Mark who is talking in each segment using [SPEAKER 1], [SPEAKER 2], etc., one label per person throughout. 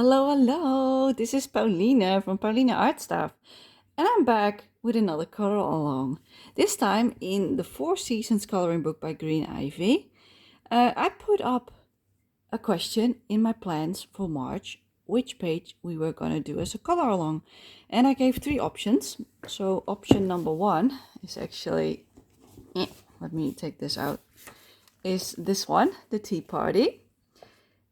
[SPEAKER 1] Hello. This is Paulina from Paulina Art Staff, and I'm back with another color along. This time in the Four Seasons coloring book by Green Ivy. I put up a question in my plans for March, which page we were going to do as a color along, and I gave three options. So option number one is actually, let me take this out, is this one, the Teaparty.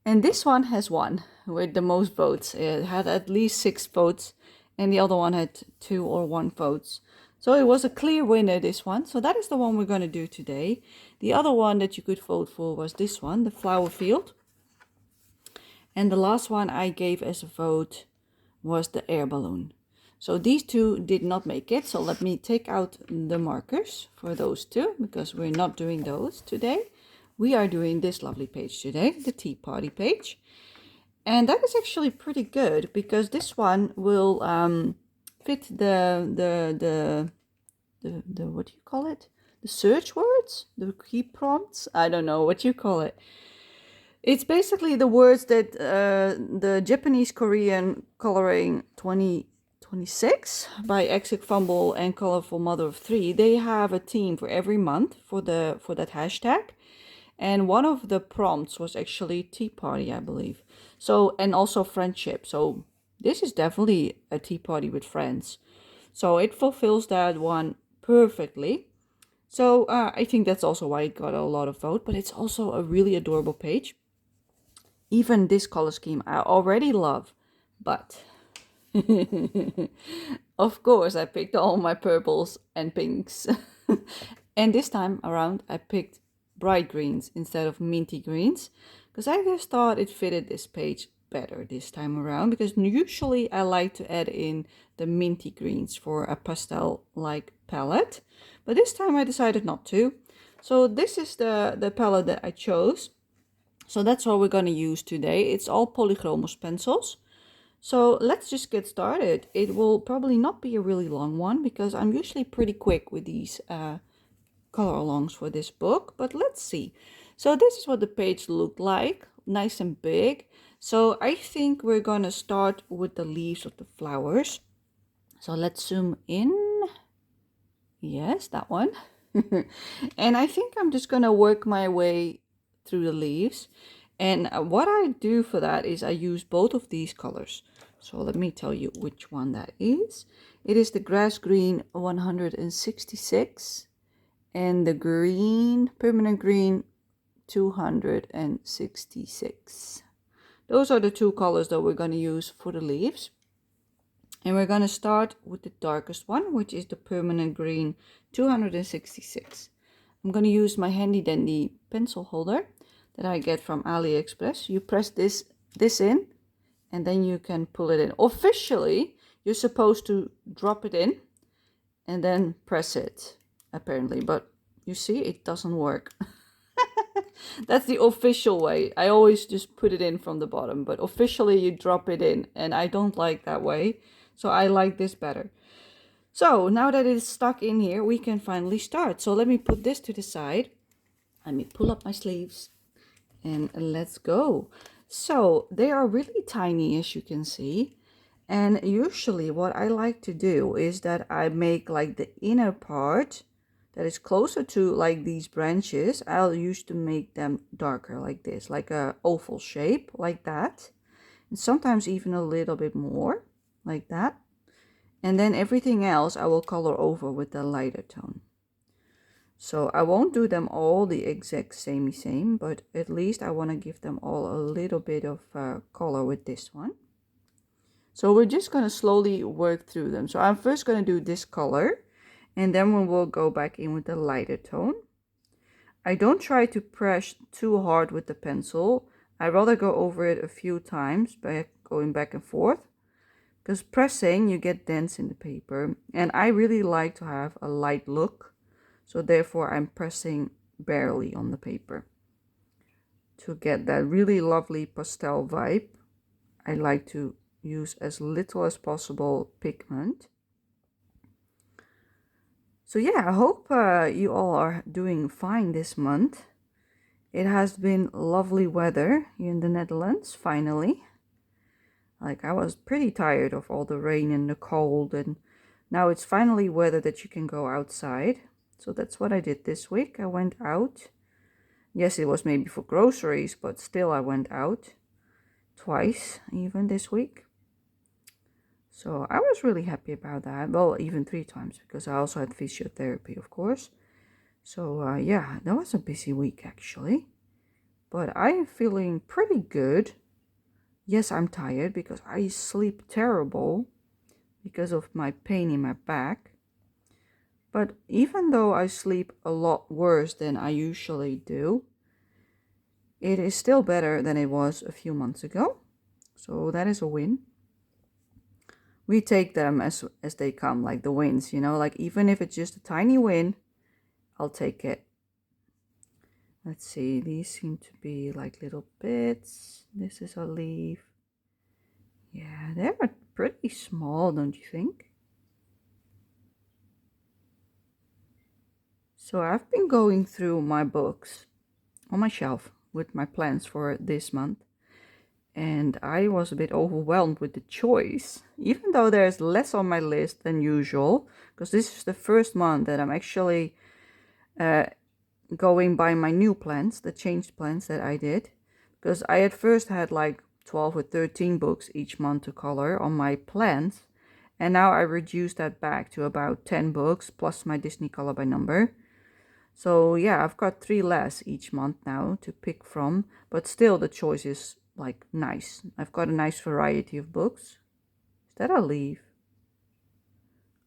[SPEAKER 1] And this one has won with the most votes. It had at least 6 votes, and the other one had 2 or 1 votes. So it was a clear winner, this one. So that is the one we're going to do today. The other one that you could vote for was this one, the flower field. And the last one I gave as a vote was the air balloon. So these two did not make it. So let me take out the markers for those two, because we're not doing those today. We are doing this lovely page today, the Teaparty page. And that is actually pretty good, because this one will fit the what do you call it? The search words? The key prompts? I don't know what you call it. It's basically the words that the Japanese Korean Coloring 2026 by Exit Fumble and Colorful Mother of Three, they have a theme for every month for that hashtag. And one of the prompts was actually tea party, I believe. So, and also friendship. So this is definitely a tea party with friends. So it fulfills that one perfectly. So I think that's also why it got a lot of vote. But it's also a really adorable page. Even this color scheme I already love. But of course I picked all my purples and pinks. And this time around I picked bright greens instead of minty greens, because I just thought it fitted this page better this time around, because usually I like to add in the minty greens for a pastel like palette, but this time I decided not to. So this is the palette that I chose, so that's what we're going to use today. It's all Polychromos pencils. So let's just get started. It will probably not be a really long one, because I'm usually pretty quick with these color alongs for this book, but let's see. So this is what the page looked like, nice and big. So I think we're gonna start with the leaves of the flowers. So let's zoom in. Yes, that one. And I think I'm just gonna work my way through the leaves. And what I do for that is I use both of these colors. So let me tell you which one that is. It is the grass green 166 and the green, permanent green 266. Those are the two colors that we're going to use for the leaves. And we're going to start with the darkest one, which is the permanent green 266. I'm going to use my handy dandy pencil holder that I get from AliExpress. You press this in, and then you can pull it in. Officially, you're supposed to drop it in and then press it, apparently, but you see, it doesn't work. That's the official way. I always just put it in from the bottom, but officially you drop it in, and I don't like that way, so I like this better. So now that it's stuck in here, we can finally start. So let me put this to the side. Let me pull up my sleeves and let's go. So they are really tiny, as you can see. And usually what I like to do is that I make like the inner part that is closer to like these branches. I'll use to make them darker like this, like a oval shape like that. And sometimes even a little bit more like that. And then everything else I will color over with the lighter tone. So I won't do them all the exact same, but at least I want to give them all a little bit of color with this one. So we're just going to slowly work through them. So I'm first going to do this color, and then we will go back in with the lighter tone. I don't try to press too hard with the pencil. I rather go over it a few times by going back and forth, because pressing you get dents in the paper, and I really like to have a light look. So therefore I'm pressing barely on the paper to get that really lovely pastel vibe. I like to use as little as possible pigment. So yeah, I hope you all are doing fine this month. It has been lovely weather here in the Netherlands, finally. Like, I was pretty tired of all the rain and the cold, and now it's finally weather that you can go outside. So that's what I did this week. I went out. Yes, it was maybe for groceries, but still I went out twice even this week. So I was really happy about that. Well, even 3 times, because I also had physiotherapy, of course. So yeah, that was a busy week actually. But I'm feeling pretty good. Yes, I'm tired because I sleep terrible because of my pain in my back. But even though I sleep a lot worse than I usually do, it is still better than it was a few months ago. So that is a win. We take them as they come, like the wins, you know, like even if it's just a tiny win, I'll take it. Let's see, these seem to be like little bits. This is a leaf. Yeah, they're pretty small, don't you think? So I've been going through my books on my shelf with my plans for this month. And I was a bit overwhelmed with the choice, even though there's less on my list than usual, because this is the first month that I'm actually going by my new plans, the changed plans that I did, because I at first had like 12 or 13 books each month to color on my plans, and now I reduced that back to about 10 books plus my Disney color by number. So yeah, I've got 3 less each month now to pick from, but still the choice is like nice. I've got a nice variety of books. Is that a leaf?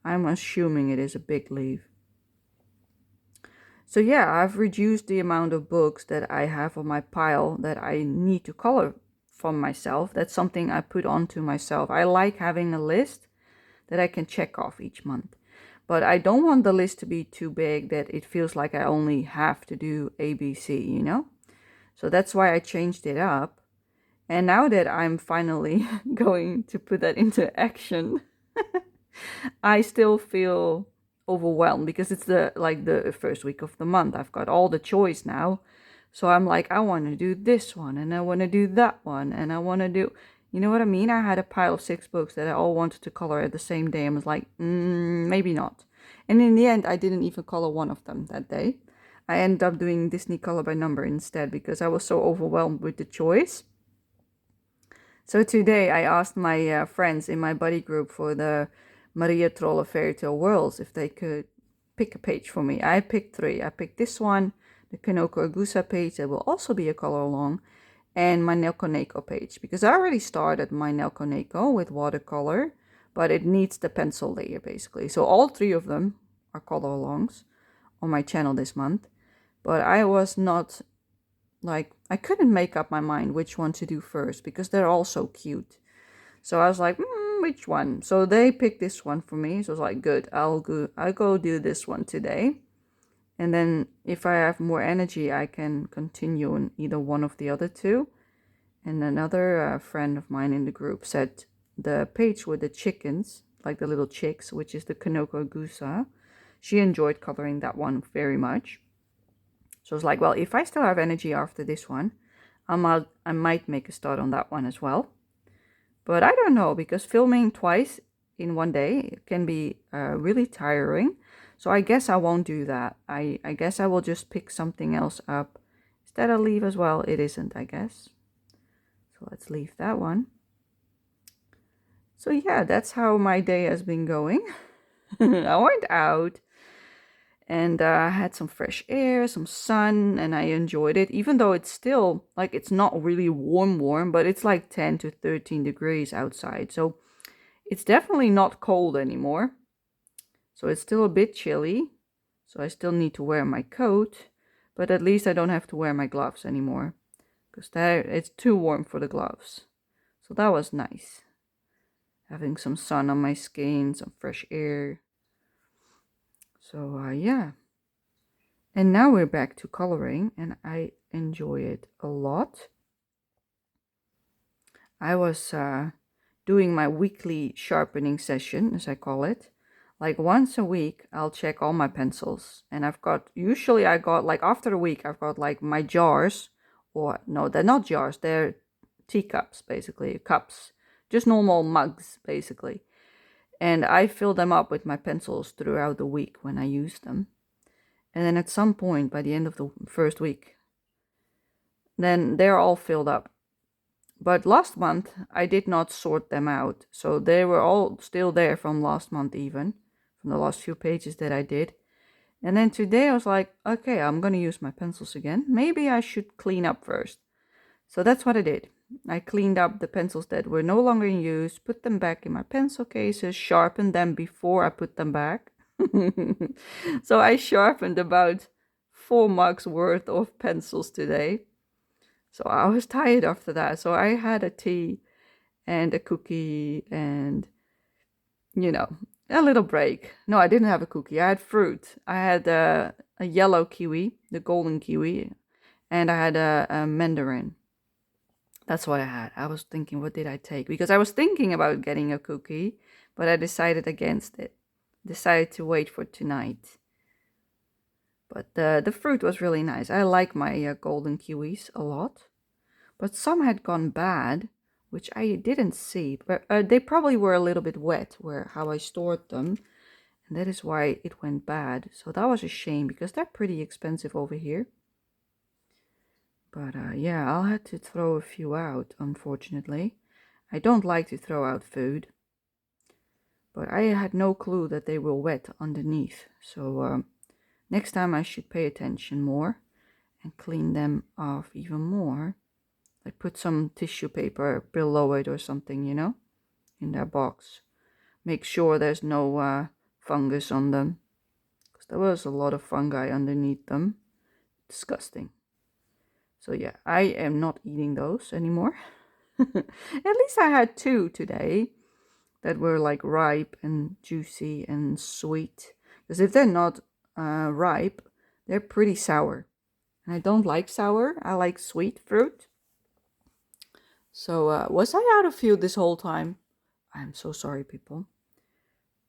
[SPEAKER 1] I'm assuming it is a big leaf. So yeah, I've reduced the amount of books that I have on my pile that I need to color from myself. That's something I put onto myself. I like having a list that I can check off each month. But I don't want the list to be too big that it feels like I only have to do ABC, you know? So that's why I changed it up. And now that I'm finally going to put that into action, I still feel overwhelmed because it's the first week of the month. I've got all the choice now. So I'm like, I want to do this one and I want to do that one and I want to do, you know what I mean? I had a pile of 6 books that I all wanted to color at the same day. I was like, maybe not. And in the end, I didn't even color one of them that day. I ended up doing Disney color by number instead because I was so overwhelmed with the choice. So today I asked my friends in my buddy group for the Maria Trolle Fairy Tale Worlds if they could pick a page for me. I picked 3. I picked this one, the Kanoko Agusa page that will also be a color along, and my Nelko Neko page, because I already started my Nelko Neko with watercolor, but it needs the pencil layer basically. So all 3 of them are color alongs on my channel this month, but I was not like, I couldn't make up my mind which one to do first because they're all so cute. So I was like, which one? So they picked this one for me. So I was like, good, I'll go do this one today. And then if I have more energy, I can continue on either one of the other 2. And another friend of mine in the group said the page with the chickens, like the little chicks, which is the Kanoko Gusa, she enjoyed coloring that one very much. So I was like, well, if I still have energy after this one, I might make a start on that one as well. But I don't know, because filming twice in one day can be really tiring. So I guess I won't do that. I guess I will just pick something else up. Is that a leaf as well? It isn't, I guess. So let's leave that one. So yeah, that's how my day has been going. I went out and had some fresh air, some sun, and I enjoyed it, even though it's still like, it's not really warm, but it's like 10 to 13 degrees outside. So it's definitely not cold anymore. So it's still a bit chilly. So I still need to wear my coat, but at least I don't have to wear my gloves anymore because it's too warm for the gloves. So that was nice. Having some sun on my skin, some fresh air. So yeah. And now we're back to coloring and I enjoy it a lot. I was doing my weekly sharpening session, as I call it. Like once a week, I'll check all my pencils. And usually I got like after a week, I've got like my jars, or no, they're not jars, they're teacups, basically, cups just normal mugs, basically. And I fill them up with my pencils throughout the week when I use them. And then at some point, by the end of the first week, then they're all filled up. But last month, I did not sort them out. So they were all still there from last month even, from the last few pages that I did. And then today I was like, okay, I'm going to use my pencils again. Maybe I should clean up first. So that's what I did. I cleaned up the pencils that were no longer in use, put them back in my pencil cases, sharpened them before I put them back. So I sharpened about 4 mugs worth of pencils today. So I was tired after that. So I had a tea and a cookie and, a little break. No, I didn't have a cookie. I had fruit. I had a yellow kiwi, the golden kiwi, and I had a mandarin. That's what I had. I was thinking, what did I take? Because I was thinking about getting a cookie, but I decided against it. Decided to wait for tonight. But the fruit was really nice. I like my golden kiwis a lot. But some had gone bad, which I didn't see. But they probably were a little bit wet, how I stored them. And that is why it went bad. So that was a shame, because they're pretty expensive over here. But yeah, I'll have to throw a few out, unfortunately. I don't like to throw out food. But I had no clue that they were wet underneath. So next time I should pay attention more and clean them off even more. Like put some tissue paper below it or something, in their box. Make sure there's no fungus on them. Because there was a lot of fungi underneath them. Disgusting. So yeah, I am not eating those anymore. At least I had 2 today that were like ripe and juicy and sweet. Because if they're not ripe, they're pretty sour. And I don't like sour. I like sweet fruit. So was I out of view this whole time? I'm so sorry, people.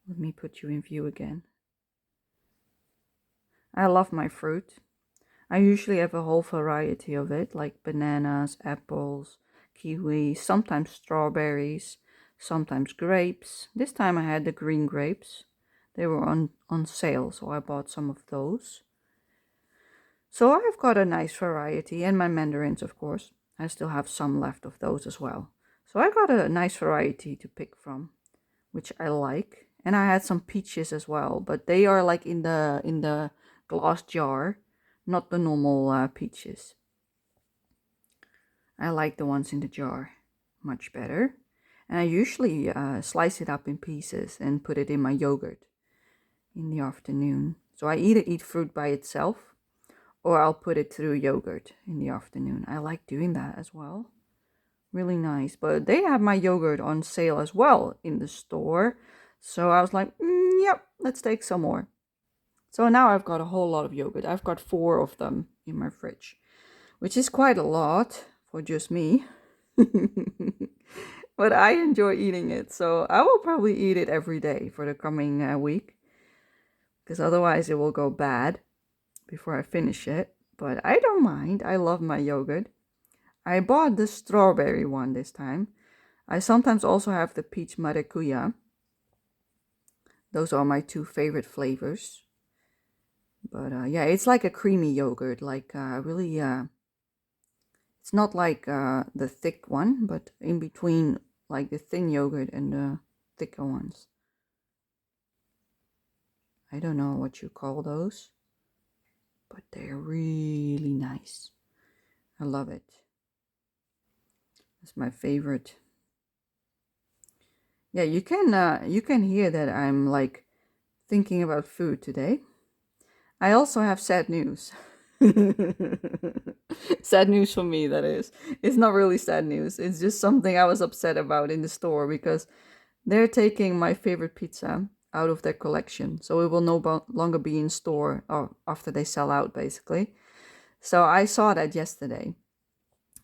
[SPEAKER 1] Let me put you in view again. I love my fruit. I usually have a whole variety of it, like bananas, apples, kiwis, sometimes strawberries, sometimes grapes. This time I had the green grapes. They were on sale, so I bought some of those. So I've got a nice variety, and my mandarins, of course. I still have some left of those as well. So I got a nice variety to pick from, which I like. And I had some peaches as well, but they are like in the glass jar, not the normal peaches. I like the ones in the jar much better. And I usually slice it up in pieces and put it in my yogurt in the afternoon. So I either eat fruit by itself or I'll put it through yogurt in the afternoon. I like doing that as well. Really nice. But they have my yogurt on sale as well in the store. So I was like, yep, let's take some more. So now I've got a whole lot of yogurt. I've got 4 of them in my fridge, which is quite a lot for just me. But I enjoy eating it. So I will probably eat it every day for the coming week. Because otherwise it will go bad before I finish it. But I don't mind. I love my yogurt. I bought the strawberry one this time. I sometimes also have the peach maracuja. Those are my 2 favorite flavors. But yeah, it's like a creamy yogurt, like really, it's not like the thick one, but in between like the thin yogurt and the thicker ones. I don't know what you call those, but they're really nice. I love it. It's my favorite. Yeah, you can hear that I'm like thinking about food today. I also have sad news. Sad news for me, that is. It's not really sad news. It's just something I was upset about in the store because they're taking my favorite pizza out of their collection. So it will no longer be in store after they sell out, basically. So I saw that yesterday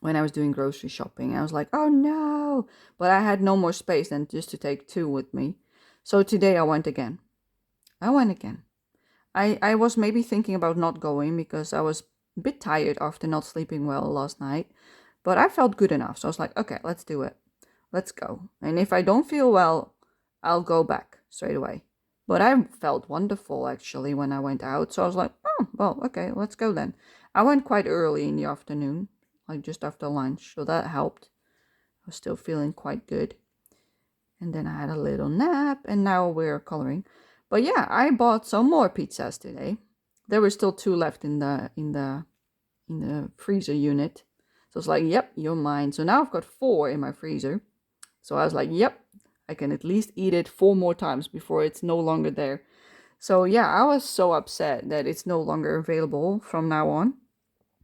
[SPEAKER 1] when I was doing grocery shopping. I was like, oh no. But I had no more space than just to take 2 with me. So today I went again. I was maybe thinking about not going because I was a bit tired after not sleeping well last night. But I felt good enough. So I was like, okay, let's do it. let's go. And if I don't feel well, I'll go back straight away. But I felt wonderful actually when I went out. So I was like, oh, well, okay, let's go then. I went quite early in the afternoon, like just after lunch. So that helped. I was still feeling quite good. And then I had a little nap and now we're coloring. But yeah, I bought some more pizzas today. There were still 2 left in the freezer unit. So it's like, yep, you're mine. So now I've got 4 in my freezer. So I was like, yep, I can at least eat it 4 more times before it's no longer there. So yeah, I was so upset that it's no longer available from now on.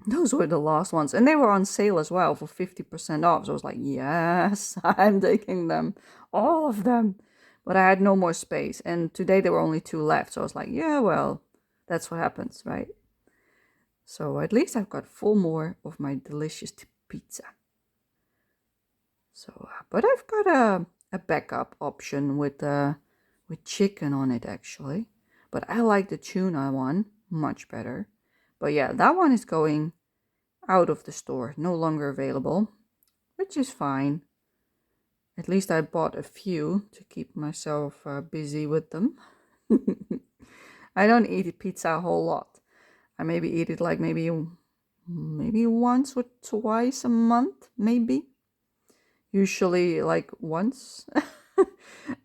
[SPEAKER 1] Those were the last ones. And they were on sale as well for 50% off. So I was like, yes, I'm taking them. All of them. But I had no more space. And today there were only 2 left. So I was like, yeah, well, that's what happens, right? So at least I've got 4 more of my delicious pizza. So, but I've got a backup option with chicken on it actually. But I like the tuna one much better. But yeah, that one is going out of the store, no longer available, which is fine. At least I bought a few to keep myself busy with them. I don't eat pizza a whole lot. I maybe eat it like maybe once or twice a month, maybe. Usually like once.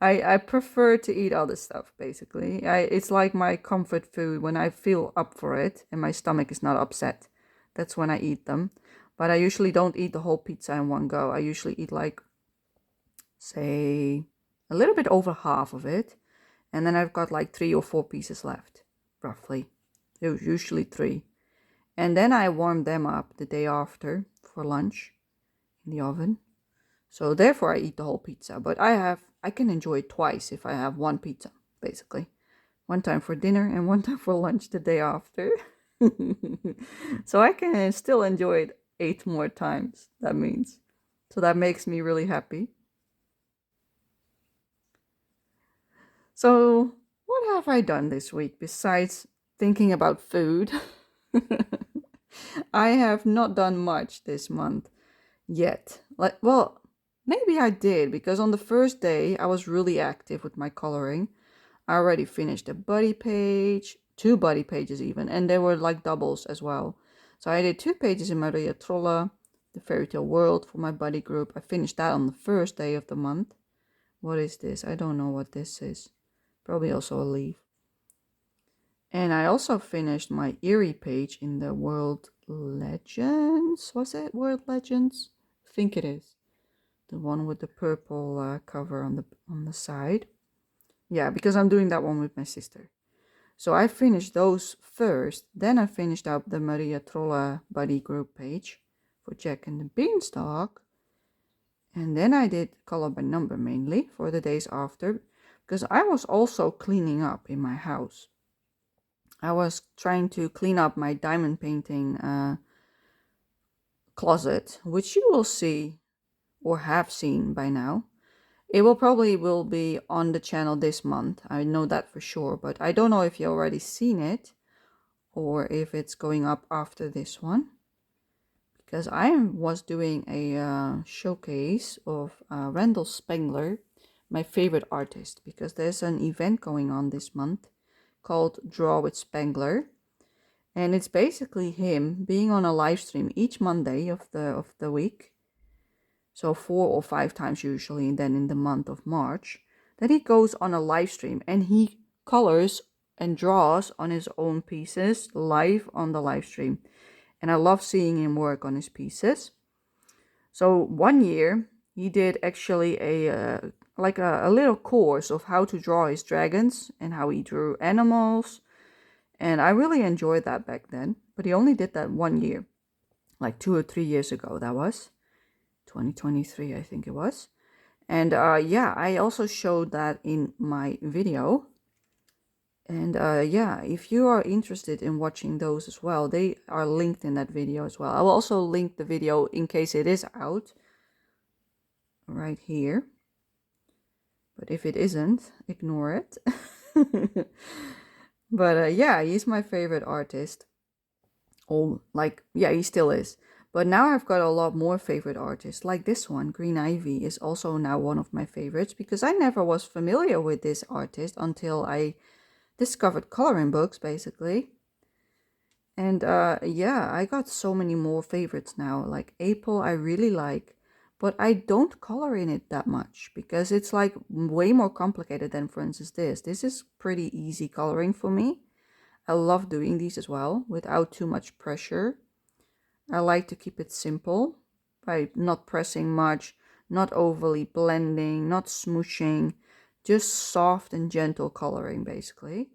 [SPEAKER 1] I prefer to eat other stuff, basically. It's like my comfort food when I feel up for it and my stomach is not upset. That's when I eat them. But I usually don't eat the whole pizza in one go. I usually eat like, say, a little bit over half of it. And then I've got like 3 or 4 pieces left, roughly. Usually 3. And then I warm them up the day after for lunch in the oven. So therefore I eat the whole pizza. But I can enjoy it twice if I have 1 pizza, basically. 1 time for dinner and 1 time for lunch the day after. So I can still enjoy it 8 more times, that means. So that makes me really happy. So what have I done this week besides thinking about food? I have not done much this month yet. Well, maybe I did, because on the first day I was really active with my coloring. I already finished a buddy page, 2 buddy pages even, and they were like doubles as well. So I did 2 pages in Maria Trolla, the fairy tale world, for my buddy group. I finished that on the first day of the month. What is this? I don't know what this is. Probably also a leaf. And I also finished my Eerie page in the World Legends. Was it World Legends? I think it is. The one with the purple cover on the side. Yeah, because I'm doing that one with my sister. So I finished those first. Then I finished up the Maria Trolla buddy group page for Jack and the Beanstalk. And then I did color by number mainly for the days after, because I was also cleaning up in my house. I was trying to clean up my diamond painting closet, which you will see or have seen by now. It will probably be on the channel this month. I know that for sure, but I don't know if you already seen it or if it's going up after this one. Because I was doing a showcase of Randall Spengler, my favorite artist, because there's an event going on this month called Draw with Spengler, and it's basically him being on a live stream each Monday of the week, so 4 or 5 times usually, and then in the month of March, that he goes on a live stream and he colors and draws on his own pieces live on the live stream. And I love seeing him work on his pieces. So one year he did actually a little course of how to draw his dragons and how he drew animals. And I really enjoyed that back then. But he only did that 1 year, like 2 or 3 years ago. That was 2023, I think it was. And yeah, I also showed that in my video. And yeah, if you are interested in watching those as well, they are linked in that video as well. I will also link the video in case it is out right here. But if it isn't, ignore it. But yeah, he's my favorite artist. Oh, like, yeah, he still is. But now I've got a lot more favorite artists, like this one. Green Ivy is also now one of my favorites because I never was familiar with this artist until I discovered coloring books, basically. And yeah, I got so many more favorites now. Like April, I really like, but I don't color in it that much because it's like way more complicated than, for instance, this. This is pretty easy coloring for me. I love doing these as well without too much pressure. I like to keep it simple by not pressing much, not overly blending, not smooshing, just soft and gentle coloring basically.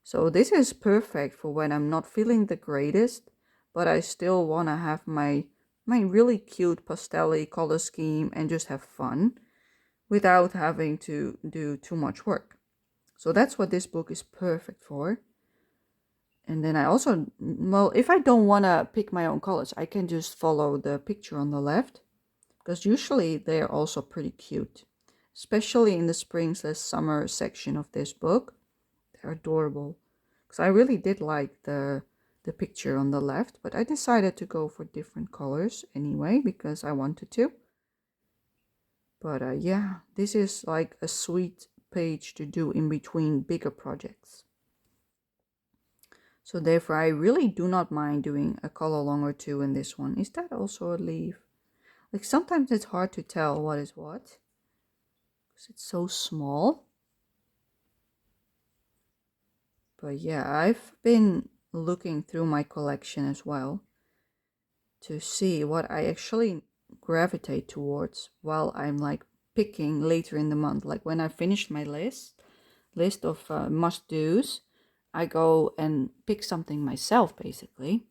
[SPEAKER 1] So this is perfect for when I'm not feeling the greatest, but I still want to have my really cute pastel-y color scheme and just have fun without having to do too much work. So that's what this book is perfect for. And then I also, well, if I don't want to pick my own colors, I can just follow the picture on the left, because usually they're also pretty cute, especially in the spring/summer section of this book. They're adorable. Because I really did like the picture on the left, but I decided to go for different colors anyway because I wanted to. But yeah, this is like a sweet page to do in between bigger projects. So therefore, I really do not mind doing a color along or two in this one. Is that also a leaf? Like sometimes it's hard to tell what is what because it's so small. But yeah, I've been looking through my collection as well to see what I actually gravitate towards while I'm like picking later in the month. Like when I finished my list of must-dos, I go and pick something myself basically.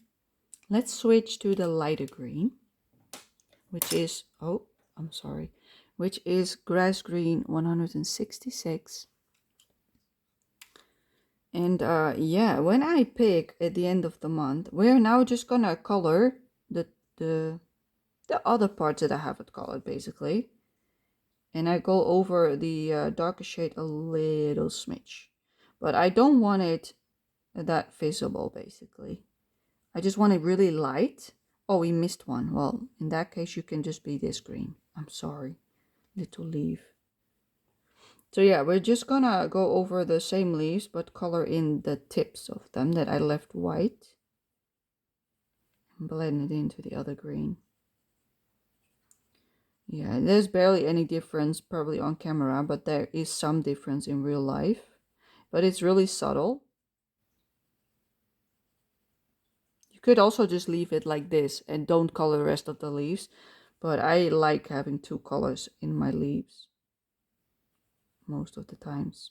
[SPEAKER 1] Let's switch to the lighter green, which is, oh, I'm sorry, which is Grass Green 166. And yeah, when I pick at the end of the month, we're now just gonna color the the other parts that I haven't colored basically. And I go over the darker shade a little smidge. But I don't want it that visible basically. I just want it really light. Oh, we missed one. Well, in that case, you can just be this green. I'm sorry. Little leaf. So yeah, we're just gonna go over the same leaves, but color in the tips of them that I left white. And blend it into the other green. Yeah, there's barely any difference probably on camera, but there is some difference in real life. But it's really subtle. You could also just leave it like this and don't color the rest of the leaves. But I like having two colors in my leaves most of the times.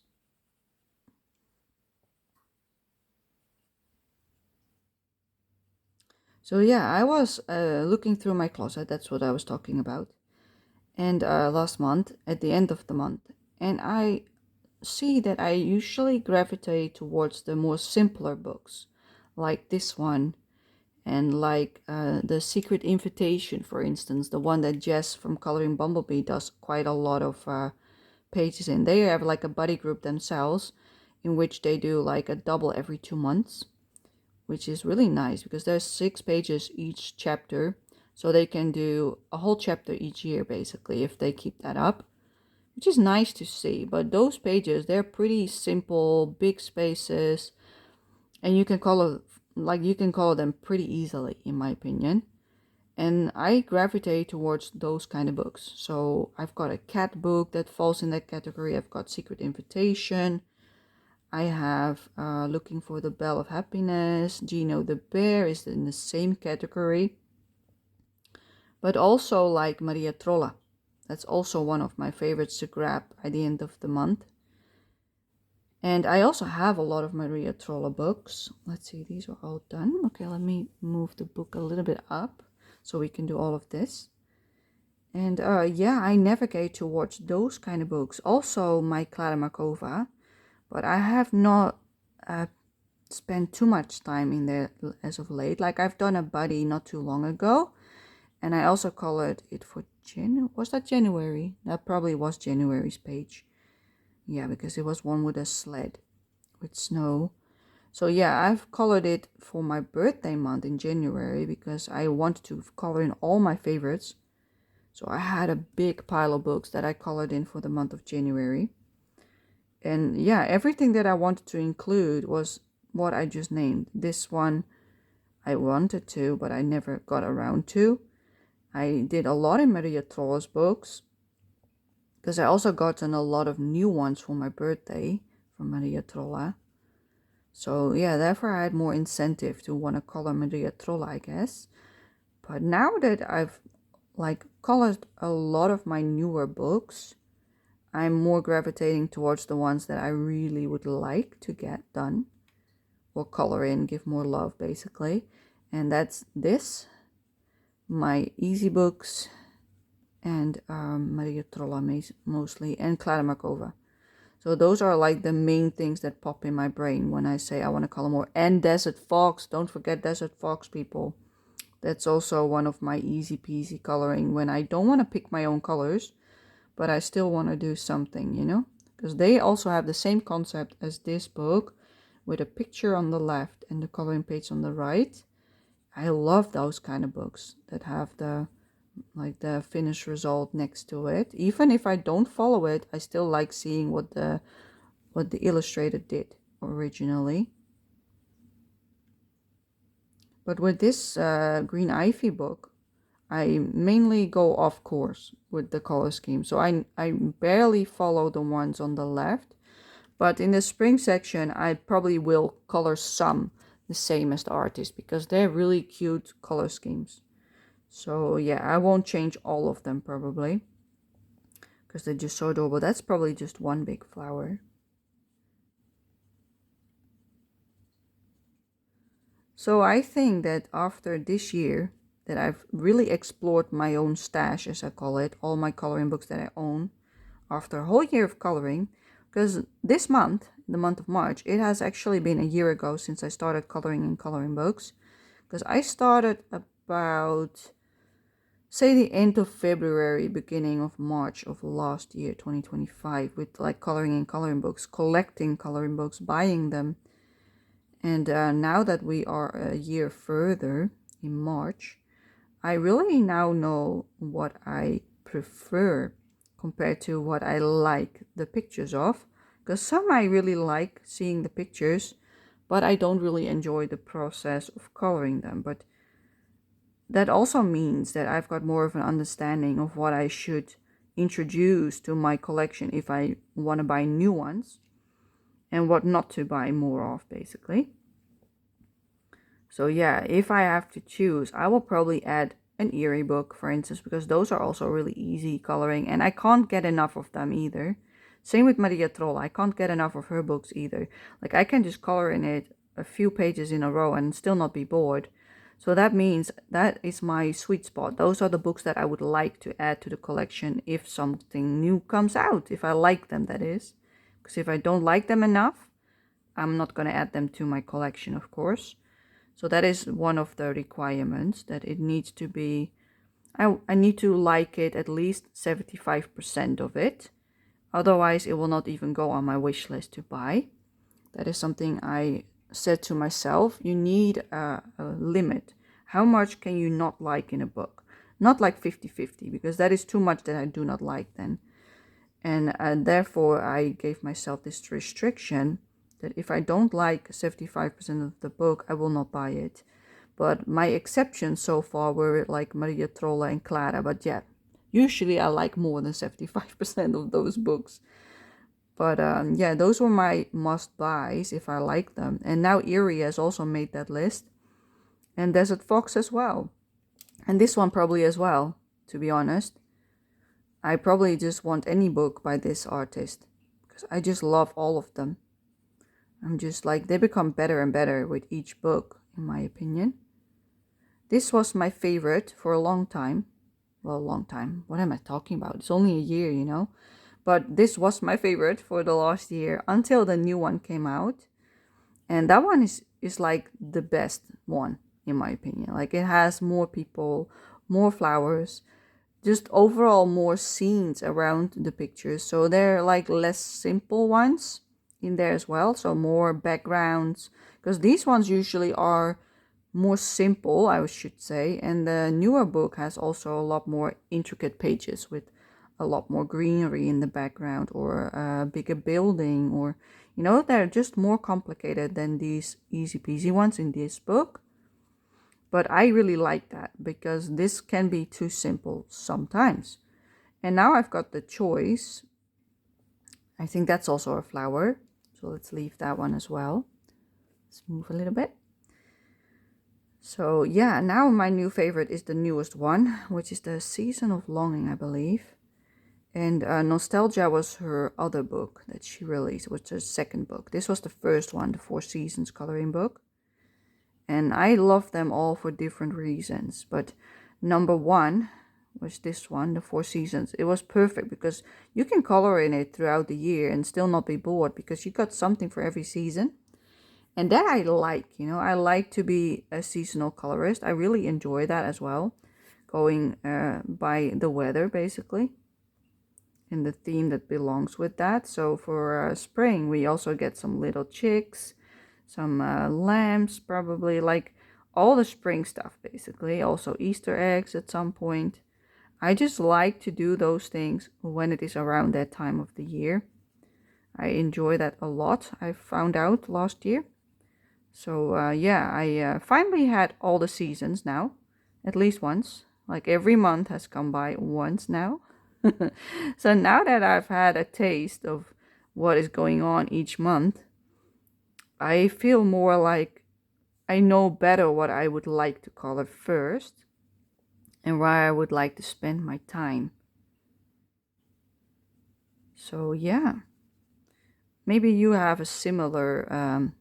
[SPEAKER 1] So yeah, I was looking through my closet. That's what I was talking about. And last month, at the end of the month. And I see that I usually gravitate towards the more simpler books, like this one, and like The Secret Invitation, for instance, the one that Jess from Coloring Bumblebee does quite a lot of pages in. They have like a buddy group themselves in which they do like a double every 2 months, which is really nice because there's 6 pages each chapter, so they can do a whole chapter each year basically if they keep that up, which is nice to see. But those pages, they're pretty simple, big spaces, and you can color them pretty easily in my opinion. And I gravitate towards those kind of books. So I've got a cat book that falls in that category. I've got Secret Invitation. I have Looking for the Bell of Happiness. Gino the Bear is in the same category. But also like Maria Trolla. That's also one of my favorites to grab at the end of the month. And I also have a lot of Maria Trolla books. Let's see, these are all done. Okay, let me move the book a little bit up so we can do all of this. And yeah, I navigate towards those kind of books. Also my Clara Markova, but I have not spent too much time in there as of late. Like I've done a buddy not too long ago, and I also colored it for was that January? That probably was January's page. Yeah, because it was one with a sled with snow. So yeah, I've colored it for my birthday month in January because I wanted to color in all my favorites. So I had a big pile of books that I colored in for the month of January. And yeah, everything that I wanted to include was what I just named. This one I wanted to, but I never got around to. I did a lot in Maria Trolla's books because I also gotten a lot of new ones for my birthday from Maria Trolla. So yeah, therefore I had more incentive to want to color Maria Trolla, I guess. But now that I've colored a lot of my newer books, I'm more gravitating towards the ones that I really would like to get done or color in, give more love basically. And that's this, my easy books, and Maria Trolla mostly, and Clara Markova. So those are like the main things that pop in my brain when I say I want to color more. And Desert Fox, don't forget Desert Fox, people. That's also one of my easy peasy coloring when I don't want to pick my own colors, but I still want to do something, you know? Because they also have the same concept as this book with a picture on the left and the coloring page on the right. I love those kind of books that have the finished result next to it. Even if I don't follow it, I still like seeing what the illustrator did originally. But with this Green Ivy book, I mainly go off course with the color scheme. So I barely follow the ones on the left. But in the spring section, I probably will color some the same as the artist because they're really cute color schemes. So yeah, I won't change all of them probably because they're just so adorable. That's probably just one big flower. So I think that after this year that I've really explored my own stash, as I call it, all my coloring books that I own, after a whole year of coloring, because this month, the month of March, it has actually been a year ago since I started coloring in coloring books, because I started about, say, the end of February, beginning of March of last year, 2025, with like coloring in coloring books, collecting coloring books, buying them. And now that we are a year further in March, I really now know what I prefer compared to what I like the pictures of. Because some I really like seeing the pictures, but I don't really enjoy the process of coloring them. But that also means that I've got more of an understanding of what I should introduce to my collection if I want to buy new ones, and what not to buy more of, basically. So yeah, if I have to choose, I will probably add an Eerie book, for instance, because those are also really easy coloring, and I can't get enough of them either. Same with Maria Troll, I can't get enough of her books either. Like, I can just color in it a few pages in a row and still not be bored. So that means that is my sweet spot. Those are the books that I would like to add to the collection if something new comes out, if I like them, that is. Because if I don't like them enough, I'm not going to add them to my collection, of course. So that is one of the requirements, that it needs to be, I need to like it at least 75% of it. Otherwise, it will not even go on my wish list to buy. That is something I said to myself. You need a limit. How much can you not like in a book? Not like 50-50, because that is too much that I do not like then. And therefore, I gave myself this restriction that if I don't like 75% of the book, I will not buy it. But my exceptions so far were like Maria Trolla and Clara. But yeah, usually I like more than 75% of those books. But yeah, those were my must-buys if I like them. And now Eerie has also made that list. And Desert Fox as well. And this one probably as well, to be honest. I probably just want any book by this artist, because I just love all of them. I'm just like, they become better and better with each book, in my opinion. This was my favorite for a long time. Well, a long time. What am I talking about? It's only a year, you know. But this was my favorite for the last year until the new one came out. And that one is like the best one, in my opinion. Like, it has more people, more flowers, just overall more scenes around the pictures. So they're like less simple ones. in there as well. So more backgrounds, because these ones usually are more simple, I should say. And the newer book has also a lot more intricate pages with a lot more greenery in the background, or a bigger building, or, you know, they're just more complicated than these easy peasy ones in this book. But I really like that, because this can be too simple sometimes. And now I've got the choice. I think that's also a flower. So let's leave that one as well. Let's move a little bit. So yeah, now my new favorite is the newest one, which is the Season of Longing, I believe. And Nostalgia was her other book that she released, which was her second book. This was the first one, the Four Seasons coloring book. And I love them all for different reasons. But number one was this one, the Four Seasons. It was perfect because you can color in it throughout the year and still not be bored, because you got something for every season. And that I like, you know, I like to be a seasonal colorist. I really enjoy that as well, going by the weather basically, and the theme that belongs with that. So for spring, we also get some little chicks, some lambs, probably, like all the spring stuff basically. Also Easter eggs at some point. I just like to do those things when it is around that time of the year. I enjoy that a lot, I found out last year. So yeah, I finally had all the seasons now, at least once. Like every month has come by once now. So now that I've had a taste of what is going on each month, I feel more like I know better what I would like to color first and where I would like to spend my time. So yeah, maybe you have a similar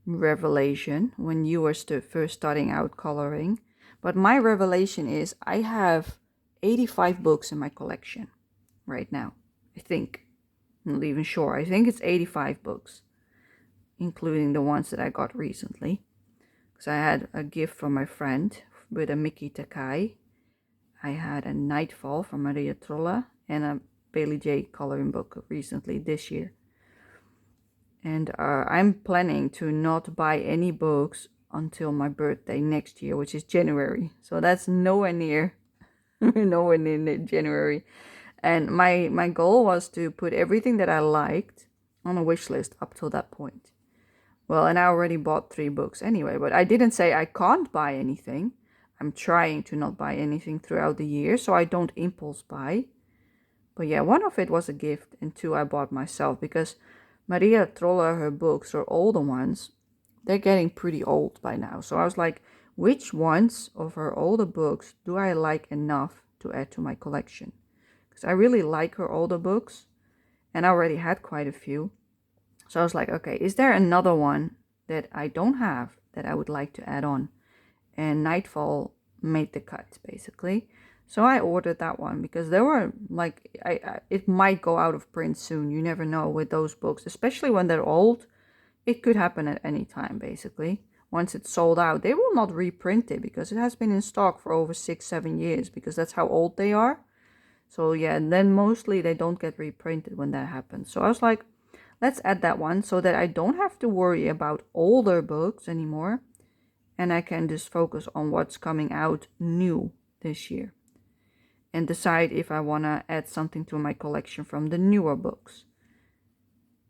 [SPEAKER 1] revelation when you were first starting out coloring. But my revelation is I have 85 books in my collection right now. I think. I'm not even sure. I think it's 85 books, including the ones that I got recently. Because I had a gift from my friend with a Mickey Takai. I had a Nightfall from Maria Trolla and a Bailey J coloring book recently this year. And I'm planning to not buy any books until my birthday next year, which is January. So that's nowhere near January. And my goal was to put everything that I liked on a wish list up till that point. Well, and I already bought 3 books anyway, but I didn't say I can't buy anything. I'm trying to not buy anything throughout the year, so I don't impulse buy. But yeah, one of it was a gift, and 2 I bought myself, because Maria Trolla, her books, or older ones, they're getting pretty old by now. So I was like, which ones of her older books do I like enough to add to my collection? Because I really like her older books, and I already had quite a few. So I was like, okay, is there another one that I don't have that I would like to add on? And Nightfall made the cut, basically. So I ordered that one because there were like, it might go out of print soon. You never know with those books, especially when they're old. It could happen at any time, basically. Once it's sold out, they will not reprint it because it has been in stock for over 6-7 years, because that's how old they are. So yeah, and then mostly they don't get reprinted when that happens. So I was like, let's add that one so that I don't have to worry about older books anymore. And I can just focus on what's coming out new this year. And decide if I want to add something to my collection from the newer books.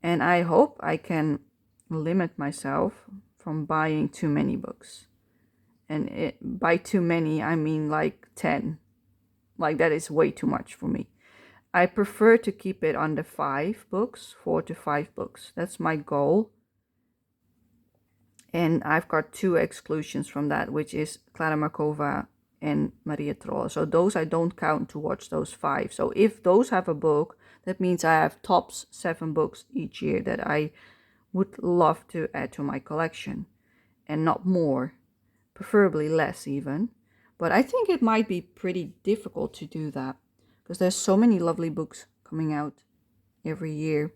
[SPEAKER 1] And I hope I can limit myself from buying too many books. And by too many, I mean like 10. Like that is way too much for me. I prefer to keep it under 5 books, 4 to 5 books. That's my goal. And I've got 2 exclusions from that, which is Clara Markova and Maria Trolla. So those I don't count towards those 5. So if those have a book, that means I have tops 7 books each year that I would love to add to my collection. And not more, preferably less even. But I think it might be pretty difficult to do that, because there's so many lovely books coming out every year.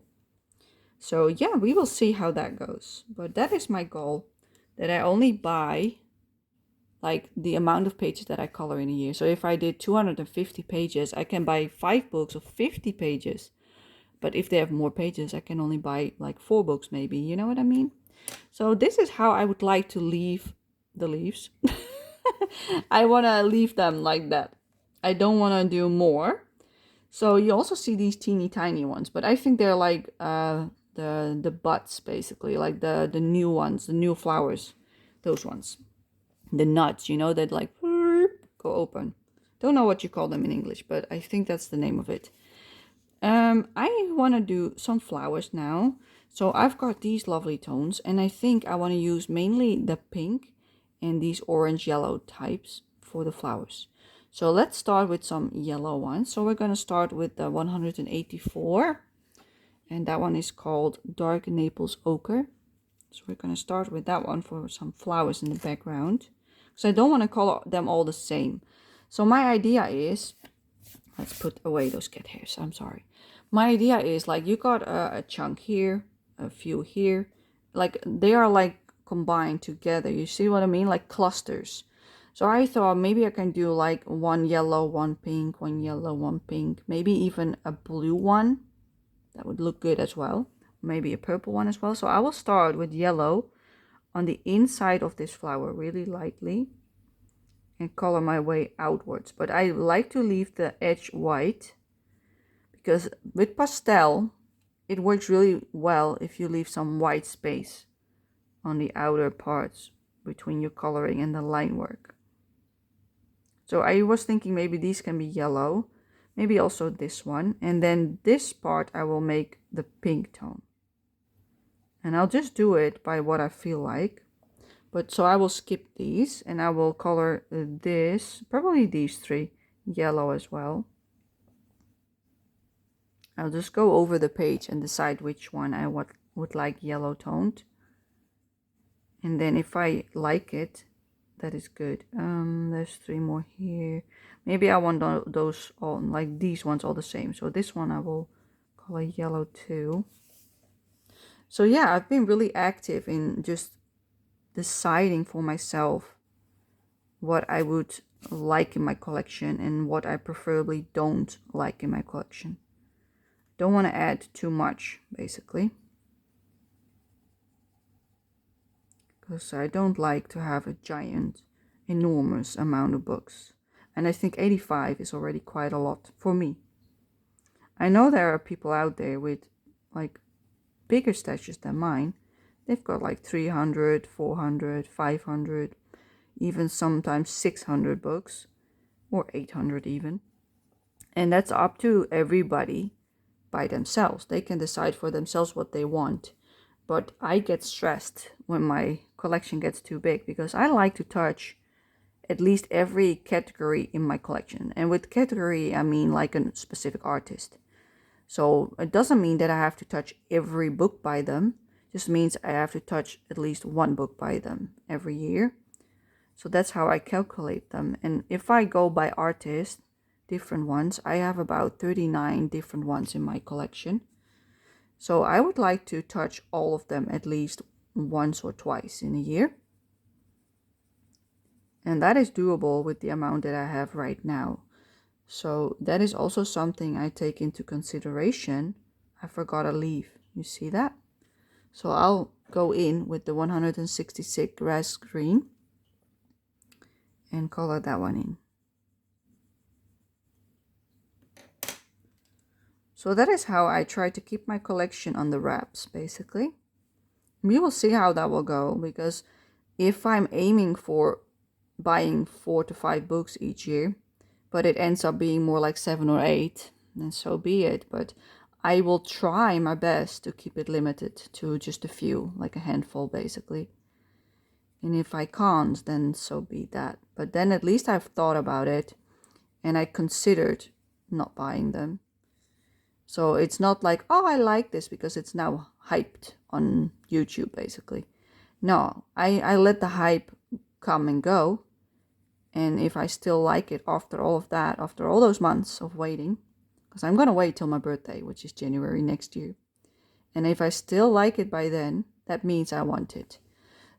[SPEAKER 1] So yeah, we will see how that goes. But that is my goal, that I only buy like the amount of pages that I color in a year. So if I did 250 pages, I can buy 5 books of 50 pages. But if they have more pages, I can only buy like 4 books maybe, you know what I mean? So this is how I would like to leave the leaves. I want to leave them like that. I don't want to do more. So you also see these teeny tiny ones, but I think they're like the buds basically, like the new ones, the new flowers, those ones. The nuts, you know, that like go open. Don't know what you call them in English, but I think that's the name of it. I want to do some flowers now. So I've got these lovely tones, and I think I want to use mainly the pink and these orange yellow types for the flowers. So let's start with some yellow ones. So we're going to start with the 184, and that one is called Dark Naples Ochre. So we're going to start with that one for some flowers in the background. So I don't want to color them all the same. So my idea is, let's put away those cat hairs, I'm sorry. My idea is like you got a chunk here, a few here, like they are like combined together. You see what I mean? Like clusters. So I thought maybe I can do like one yellow, one pink, one yellow, one pink, maybe even a blue one. That would look good as well. Maybe a purple one as well. So I will start with yellow on the inside of this flower really lightly and color my way outwards. But I like to leave the edge white because with pastel, it works really well if you leave some white space on the outer parts between your coloring and the line work. So I was thinking maybe these can be yellow, maybe also this one, and then this part I will make the pink tone. And I'll just do it by what I feel like. But so I will skip these and I will color this, probably these 3, yellow as well. I'll just go over the page and decide which one I would like yellow toned. And then if I like it, that is good. There's 3 more here. Maybe I want those all, like these ones all the same. So this one I will color yellow too. So yeah, I've been really active in just deciding for myself what I would like in my collection and what I preferably don't like in my collection. Don't want to add too much, basically. Because I don't like to have a giant, enormous amount of books. And I think 85 is already quite a lot for me. I know there are people out there with like bigger stashes than mine. They've got like 300, 400, 500, even sometimes 600 books, or 800 even. And that's up to everybody by themselves. They can decide for themselves what they want. But I get stressed when my collection gets too big because I like to touch at least every category in my collection. And with category, I mean like a specific artist. So it doesn't mean that I have to touch every book by them. It just means I have to touch at least one book by them every year. So that's how I calculate them. And if I go by artist, different ones, I have about 39 different ones in my collection. So I would like to touch all of them at least once or twice in a year. And that is doable with the amount that I have right now. So that is also something I take into consideration. I forgot a leaf. You see that? So I'll go in with the 166 grass green and color that one in. So that is how I try to keep my collection on the wraps, basically. We will see how that will go, because if I'm aiming for buying 4 to 5 books each year, but it ends up being more like 7 or 8, then so be it. But I will try my best to keep it limited to just a few, like a handful basically. And if I can't, then so be that. But then at least I've thought about it and I considered not buying them. So it's not like, oh, I like this because it's now hyped on YouTube, basically. No, I let the hype come and go. And if I still like it after all of that, after all those months of waiting, because I'm going to wait till my birthday, which is January next year. And if I still like it by then, that means I want it.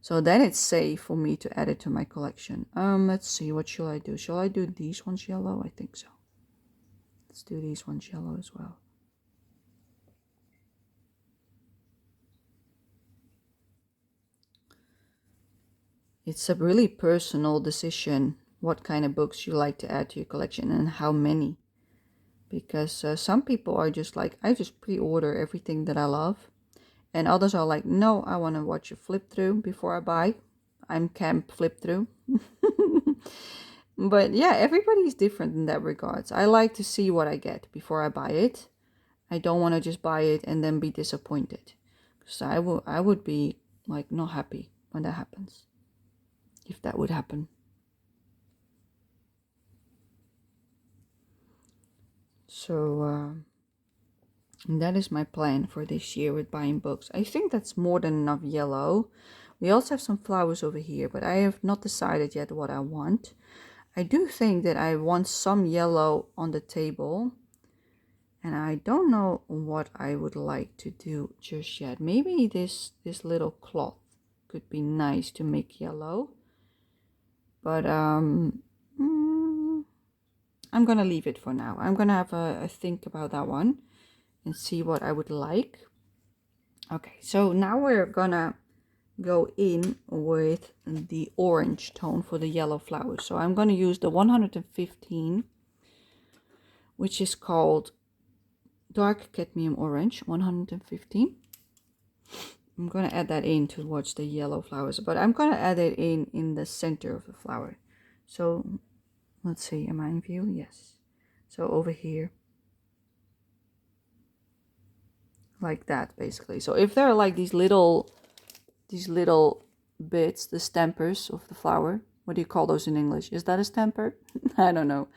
[SPEAKER 1] So then it's safe for me to add it to my collection. Let's see, what shall I do? Shall I do these ones yellow? I think so. Let's do these ones yellow as well. It's a really personal decision what kind of books you like to add to your collection and how many. Because some people are just like, I just pre-order everything that I love. And others are like, no, I want to watch a flip through before I buy. I'm camp flip through. But yeah, everybody's different in that regards. I like to see what I get before I buy it. I don't want to just buy it and then be disappointed. Because I would be like not happy when that happens. If that would happen. So that is my plan for this year with buying books. I think that's more than enough yellow. We also have some flowers over here, but I have not decided yet what I want. I do think that I want some yellow on the table. And I don't know what I would like to do just yet. Maybe this little cloth could be nice to make yellow. But I'm going to leave it for now. I'm going to have a think about that one and see what I would like. Okay, so now we're going to go in with the orange tone for the yellow flowers. So I'm going to use the 115, which is called Dark Cadmium Orange, 115. I'm going to add that in towards the yellow flowers, but I'm going to add it in the center of the flower. So let's see, am I in view? Yes. So over here. Like that, basically. So if there are like these little bits, the stampers of the flower, what do you call those in English? Is that a stamper? I don't know.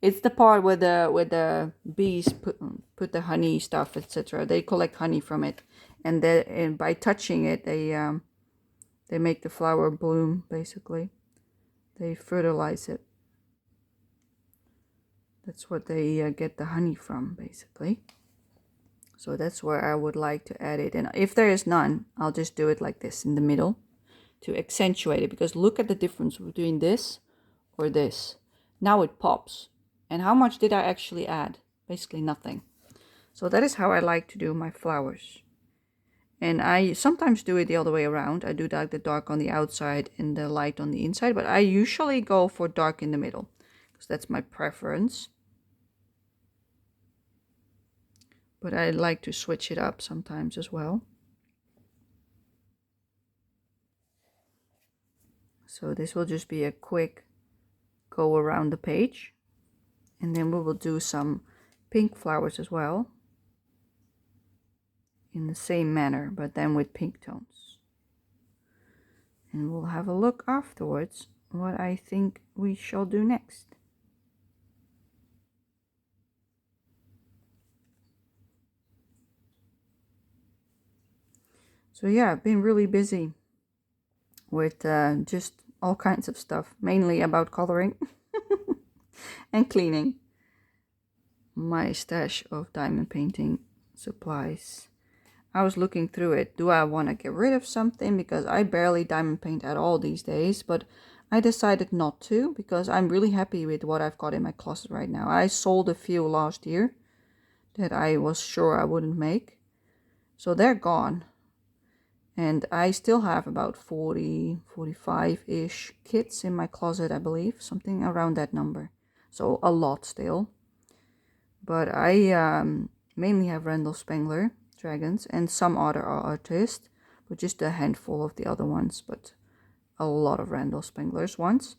[SPEAKER 1] It's the part where the bees put the honey stuff, etc. They collect honey from it, and by touching it, they make the flower bloom. Basically, they fertilize it. That's what they get the honey from, basically. So that's where I would like to add it. And if there is none, I'll just do it like this in the middle to accentuate it. Because look at the difference between this or this. Now it pops. And how much did I actually add? Basically nothing. So that is how I like to do my flowers. And I sometimes do it the other way around. I do like the dark on the outside and the light on the inside. But I usually go for dark in the middle. Because that's my preference. But I like to switch it up sometimes as well. So this will just be a quick go around the page. And then we will do some pink flowers as well. In the same manner, but then with pink tones. And we'll have a look afterwards what I think we shall do next. So yeah, I've been really busy with just all kinds of stuff, mainly about coloring and cleaning my stash of diamond painting supplies. I was looking through it. Do I want to get rid of something? Because I barely diamond paint at all these days, but I decided not to because I'm really happy with what I've got in my closet right now. I sold a few last year that I was sure I wouldn't make. So they're gone. And I still have about 40, 45-ish kits in my closet, I believe. Something around that number. So a lot still. But I mainly have Randall Spangler dragons and some other artists. But just a handful of the other ones. But a lot of Randall Spangler's ones.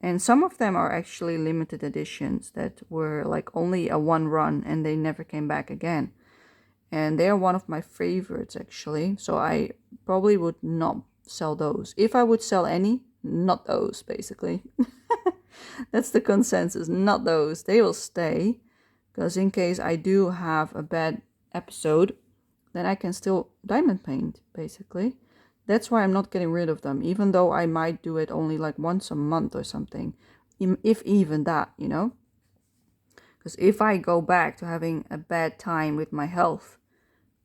[SPEAKER 1] And some of them are actually limited editions that were like only a one run and they never came back again. And they're one of my favorites actually. So I probably would not sell those. If I would sell any, not those basically. That's the consensus, not those. They will stay. Because in case I do have a bad episode, then I can still diamond paint basically. That's why I'm not getting rid of them, even though I might do it only like once a month or something. If even that, you know. Because if I go back to having a bad time with my health,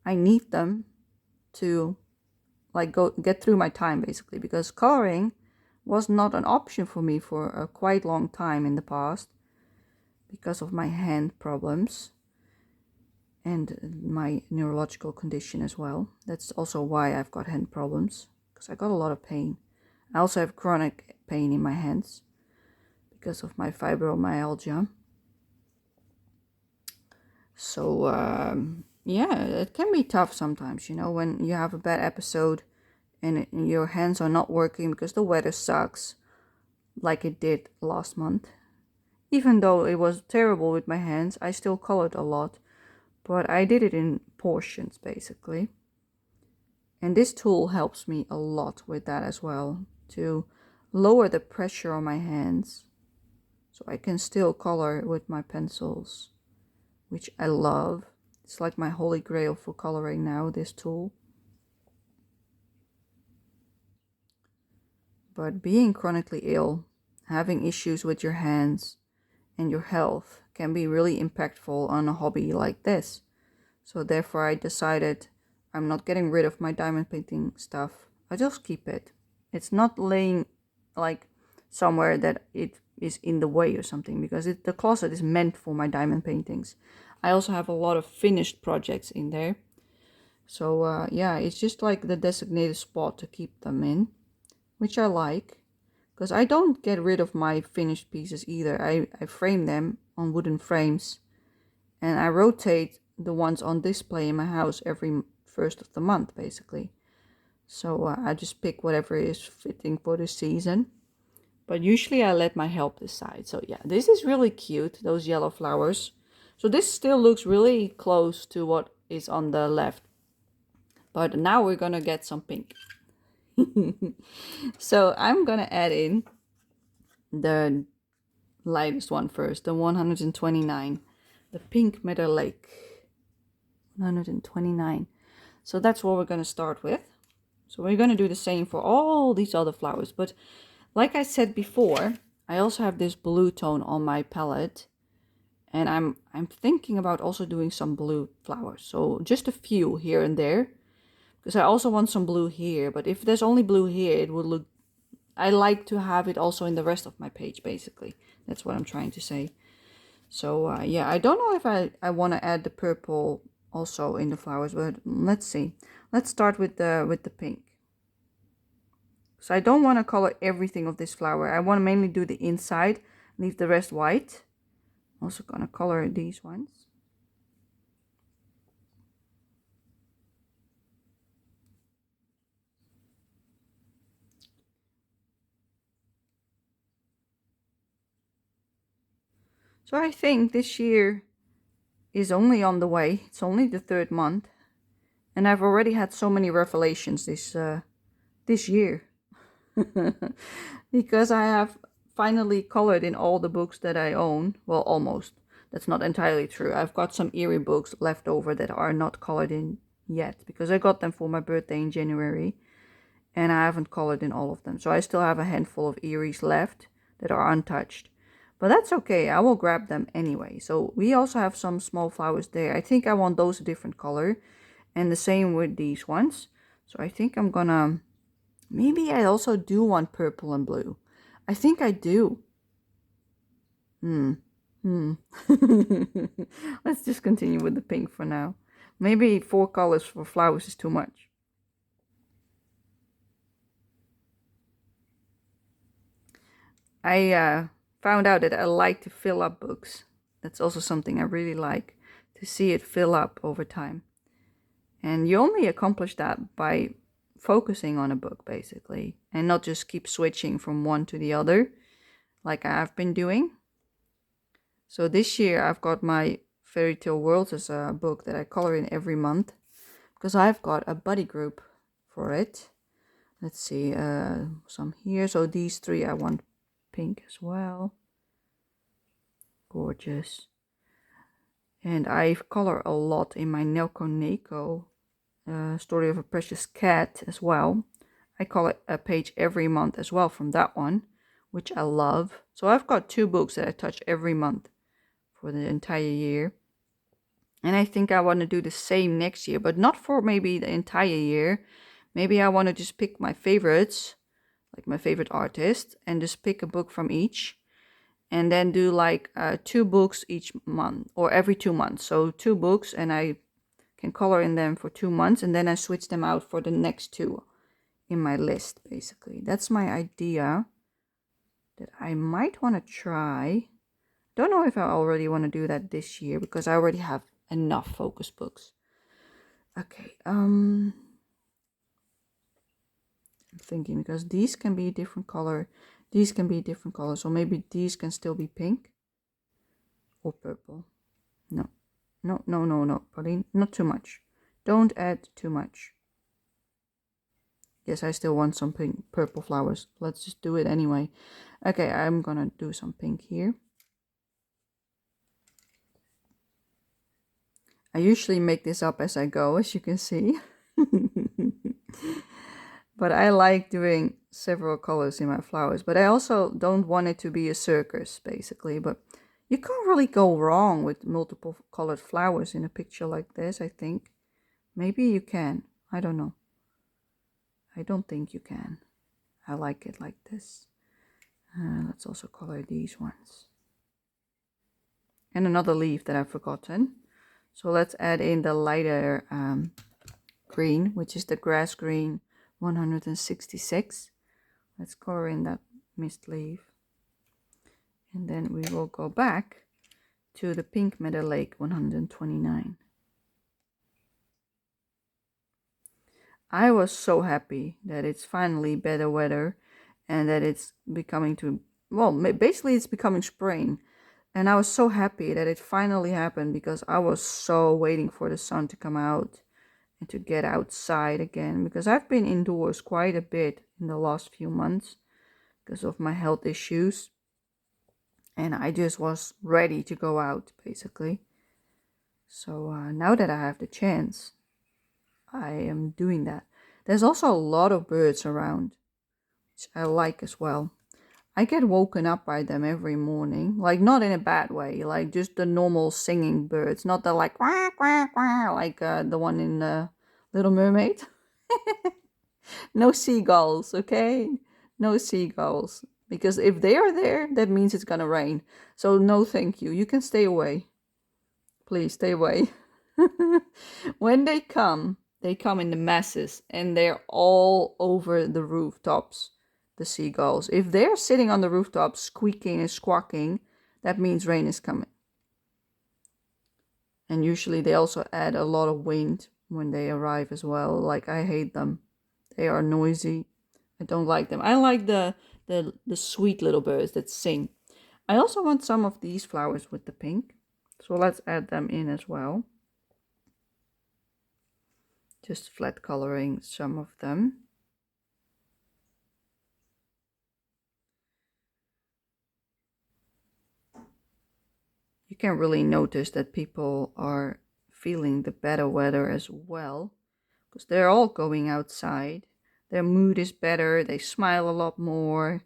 [SPEAKER 1] I need them to like get through my time basically. Because coloring was not an option for me for a quite long time in the past. Because of my hand problems. And my neurological condition as well. That's also why I've got hand problems. Because I got a lot of pain. I also have chronic pain in my hands because of my fibromyalgia. So yeah, it can be tough sometimes, when you have a bad episode and your hands are not working because the weather sucks, like it did last month. Even though it was terrible with my hands, I still colored a lot, but I did it in portions basically. And this tool helps me a lot with that as well, to lower the pressure on my hands so I can still color with my pencils, which I love. It's like my holy grail for coloring now, this tool. But being chronically ill, having issues with your hands and your health can be really impactful on a hobby like this. So therefore I decided I'm not getting rid of my diamond painting stuff. I just keep it. It's not laying like somewhere that it is in the way or something, because the closet is meant for my diamond paintings. I also have a lot of finished projects in there. So yeah, it's just like the designated spot to keep them in, which I like. Because I don't get rid of my finished pieces either. I frame them on wooden frames. And I rotate the ones on display in my house every first of the month, basically. So I just pick whatever is fitting for the season. But usually I let my help decide. So yeah, this is really cute, those yellow flowers. So this still looks really close to what is on the left. But now we're gonna get some pink. So I'm gonna add in the lightest one first, the 129, the Pink Meadow Lake. 129. So that's what we're going to start with. So we're going to do the same for all these other flowers. But like I said before, I also have this blue tone on my palette. And I'm thinking about also doing some blue flowers. So just a few here and there. Because I also want some blue here. But if there's only blue here, it would look... I like to have it also in the rest of my page, basically. That's what I'm trying to say. So yeah, I don't know if I want to add the purple also in the flowers, but let's see. Let's start with the pink. So I don't want to color everything of this flower. I want to mainly do the inside, leave the rest white. Also gonna color these ones. So I think this year is only on the way. It's only the 3rd month. And I've already had so many revelations this year. Because I have finally colored in all the books that I own. Well, almost. That's not entirely true. I've got some Eerie books left over that are not colored in yet, because I got them for my birthday in January, and I haven't colored in all of them. So I still have a handful of Eerie's left that are untouched. But that's okay, I will grab them anyway. So we also have some small flowers there. I think I want those a different color. And the same with these ones. So I think I'm gonna... Maybe I also do want purple and blue. I think I do. Let's just continue with the pink for now. Maybe 4 colors for flowers is too much. I found out that I like to fill up books. That's also something I really like, to see it fill up over time. And you only accomplish that by focusing on a book, basically, and not just keep switching from one to the other like I've been doing. So this year I've got my Fairy Tale Worlds as a book that I color in every month, because I've got a buddy group for it. Let's see, some here. So these 3 I want pink as well. Gorgeous. And I color a lot in my Nelko Neko Story of a Precious Cat as well. I color a page every month as well from that one, which I love. So I've got 2 books that I touch every month for the entire year. And I think I want to do the same next year, but not for maybe the entire year. Maybe I want to just pick my favorites, like my favorite artist, and just pick a book from each. And then do like 2 books each month, or every 2 months. So 2 books, and I can color in them for 2 months, and then I switch them out for the next 2 in my list, basically. That's my idea that I might want to try. Don't know if I already want to do that this year because I already have enough focus books. Okay, I'm thinking because these can be a different color, these can be different colors, so maybe these can still be pink or purple. No, no, no, no, no, Pauline, not too much. Don't add too much. Yes, I still want some pink, purple flowers. Let's just do it anyway. Okay, I'm gonna do some pink here. I usually make this up as I go, as you can see. But I like doing several colors in my flowers. But I also don't want it to be a circus, basically. But you can't really go wrong with multiple colored flowers in a picture like this, I think. Maybe you can. I don't know. I don't think you can. I like it like this. Let's also color these ones. And another leaf that I've forgotten. So let's add in the lighter green, which is the grass green 166. Let's color in that mist leaf. And then we will go back to the pink Meadow Lake 129. I was so happy that it's finally better weather and that it's becoming to, well, basically it's becoming spring. And I was so happy that it finally happened because I was so waiting for the sun to come out and to get outside again, because I've been indoors quite a bit in the last few months because of my health issues. And I just was ready to go out, basically. So now that I have the chance, I am doing that. There's also a lot of birds around, which I like as well. I get woken up by them every morning, like not in a bad way, like just the normal singing birds, not the like quack quack quack like the one in Little Mermaid. No seagulls, okay? No seagulls, because if they are there, that means it's gonna rain. So no, thank you. You can stay away. Please stay away. When they come in the masses, and they're all over the rooftops. The seagulls. If they're sitting on the rooftop squeaking and squawking, that means rain is coming. And usually they also add a lot of wind when they arrive as well. Like, I hate them. They are noisy. I don't like them. I like the sweet little birds that sing. I also want some of these flowers with the pink. So let's add them in as well. Just flat coloring some of them. You can really notice that people are feeling the better weather as well, because they're all going outside. Their mood is better. They smile a lot more.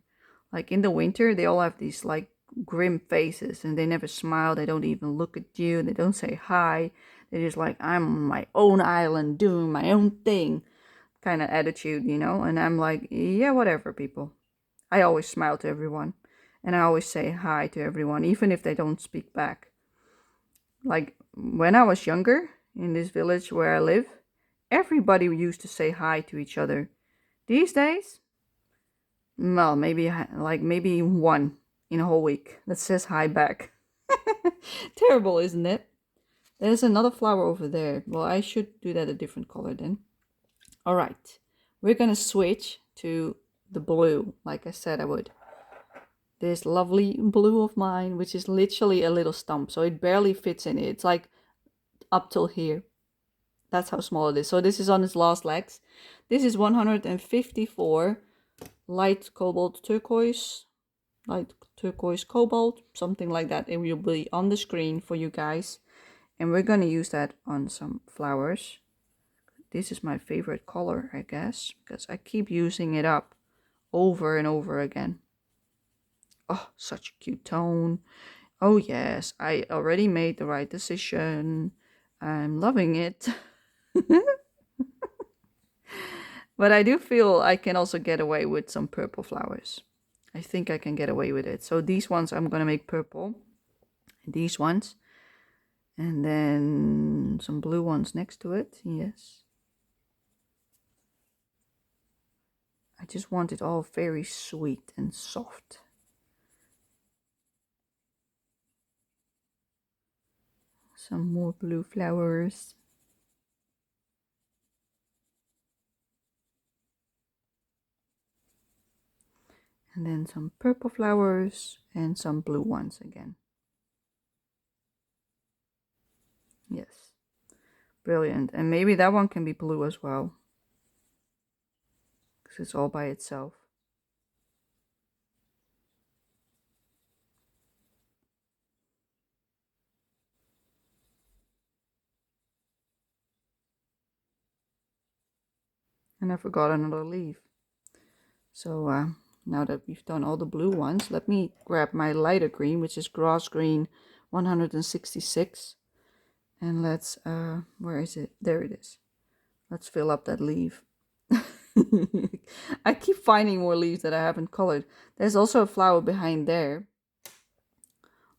[SPEAKER 1] Like in the winter, they all have these like grim faces and they never smile. They don't even look at you. They don't say hi. They're just like, I'm on my own island doing my own thing kind of attitude, you know? And I'm like, yeah, whatever, people. I always smile to everyone. And I always say hi to everyone, even if they don't speak back. Like when I was younger, in this village where I live, everybody used to say hi to each other. These days, well, maybe one in a whole week that says hi back. Terrible, isn't it? There's another flower over there. Well, I should do that a different color then. All right, we're gonna switch to the blue, like I said I would. This lovely blue of mine, which is literally a little stump, so it barely fits in it. It's like up till here. That's how small it is. So this is on its last legs. This is 154 light cobalt turquoise, light turquoise cobalt, something like that. It will be on the screen for you guys. And we're going to use that on some flowers. This is my favorite color, I guess, because I keep using it up over and over again. Oh, such a cute tone. Oh yes, I already made the right decision. I'm loving it. But I do feel I can also get away with some purple flowers. I think I can get away with it. So these ones I'm going to make purple. These ones. And then some blue ones next to it. Yes. I just want it all very sweet and soft. Some more blue flowers. And then some purple flowers and some blue ones again. Yes. Brilliant. And maybe that one can be blue as well, because it's all by itself. And I forgot another leaf. So now that we've done all the blue ones, let me grab my lighter green, which is grass green 166. And let's, where is it? There it is. Let's fill up that leaf. I keep finding more leaves that I haven't colored. There's also a flower behind there.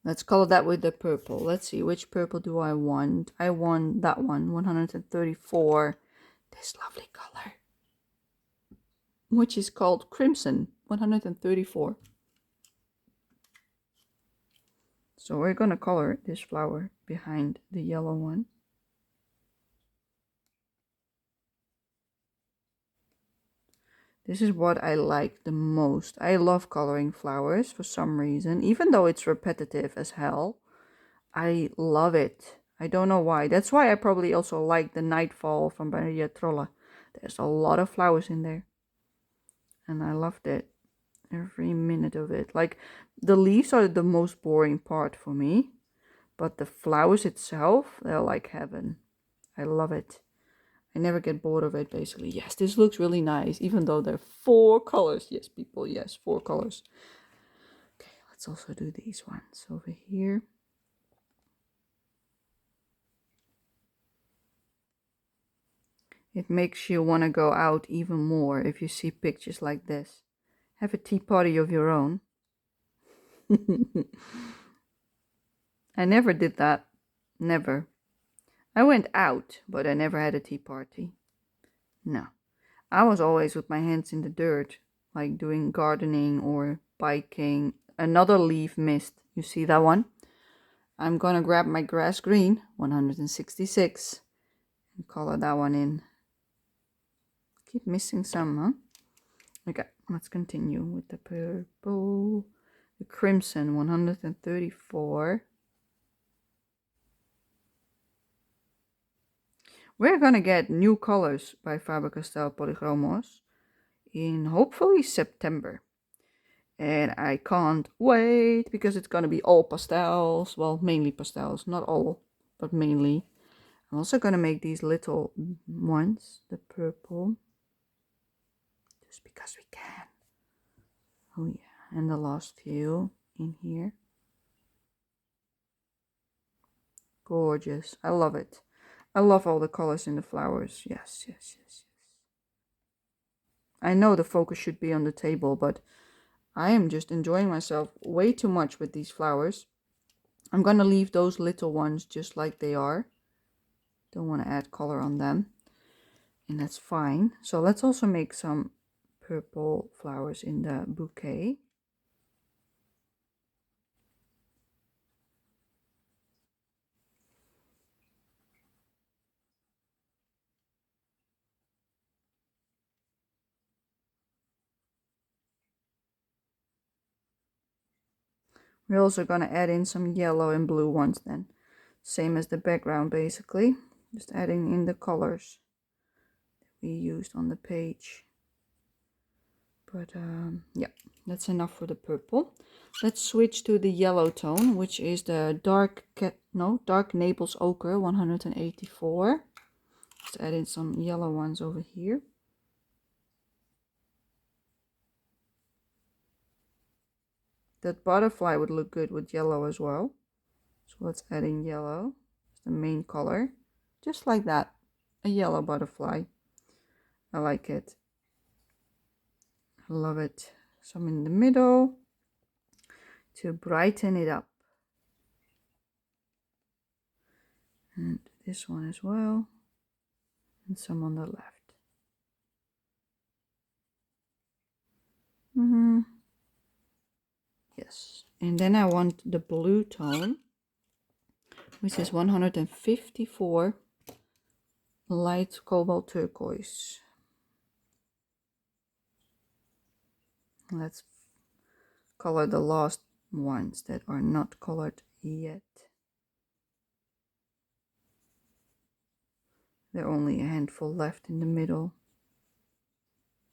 [SPEAKER 1] Let's color that with the purple. Let's see, which purple do I want? I want that one, 134. This lovely color, which is called Crimson, 134. So we're gonna color this flower behind the yellow one. This is what I like the most. I love coloring flowers for some reason, even though it's repetitive as hell. I love it. I don't know why. That's why I probably also like the Nightfall from Maria Trolla. There's a lot of flowers in there. And I loved it. Every minute of it. Like, the leaves are the most boring part for me. But the flowers itself, they're like heaven. I love it. I never get bored of it, basically. Yes, this looks really nice, even though there are 4 colors. Yes, people, yes, 4 colors. Okay, let's also do these ones over here. It makes you want to go out even more if you see pictures like this. Have a tea party of your own. I never did that. Never. I went out, but I never had a tea party. No. I was always with my hands in the dirt, like doing gardening or biking. Another leaf missed. You see that one? I'm gonna grab my grass green, 166, and color that one in. Keep missing some, huh? Okay, let's continue with the purple. The crimson, 134. We're gonna get new colors by Faber-Castell Polychromos in hopefully September. And I can't wait because it's gonna be all pastels. Well, mainly pastels, not all, but mainly. I'm also gonna make these little ones, the purple, just because we can. Oh yeah, and the last few in here. Gorgeous. I love it. I love all the colors in the flowers. Yes, yes, yes, yes. I know the focus should be on the table, but I am just enjoying myself way too much with these flowers. I'm gonna leave those little ones just like they are. Don't want to add color on them. And that's fine. So let's also make some purple flowers in the bouquet. We're also gonna add in some yellow and blue ones then. Same as the background basically. Just adding in the colors that we used on the page. But yeah, that's enough for the purple. Let's switch to the yellow tone, which is the dark Naples ochre 184. Let's add in some yellow ones over here. That butterfly would look good with yellow as well. So let's add in yellow. It's the main color. Just like that. A yellow butterfly. I like it. I love it. Some in the middle to brighten it up. And this one as well. And some on the left. And then I want the blue tone, which is 154 light cobalt turquoise. Let's color the last ones that are not colored yet. There are only a handful left in the middle.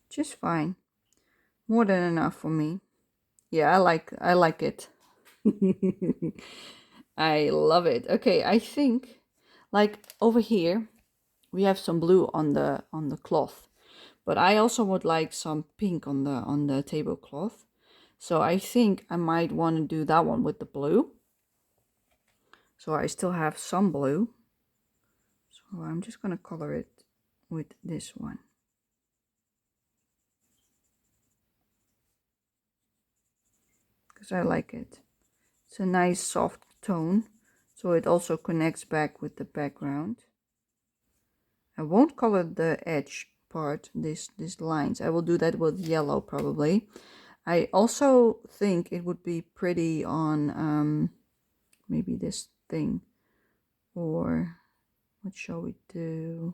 [SPEAKER 1] Just fine. More than enough for me. Yeah, I like it. I love it. Okay, I think like over here we have some blue on the cloth, but I also would like some pink on the tablecloth. So I think I might want to do that one with the blue. So I still have some blue. So I'm just gonna color it with this one. Because I like it. It's a nice soft tone. So it also connects back with the background. I won't color the edge part, these lines. I will do that with yellow probably. I also think it would be pretty on maybe this thing. Or what shall we do?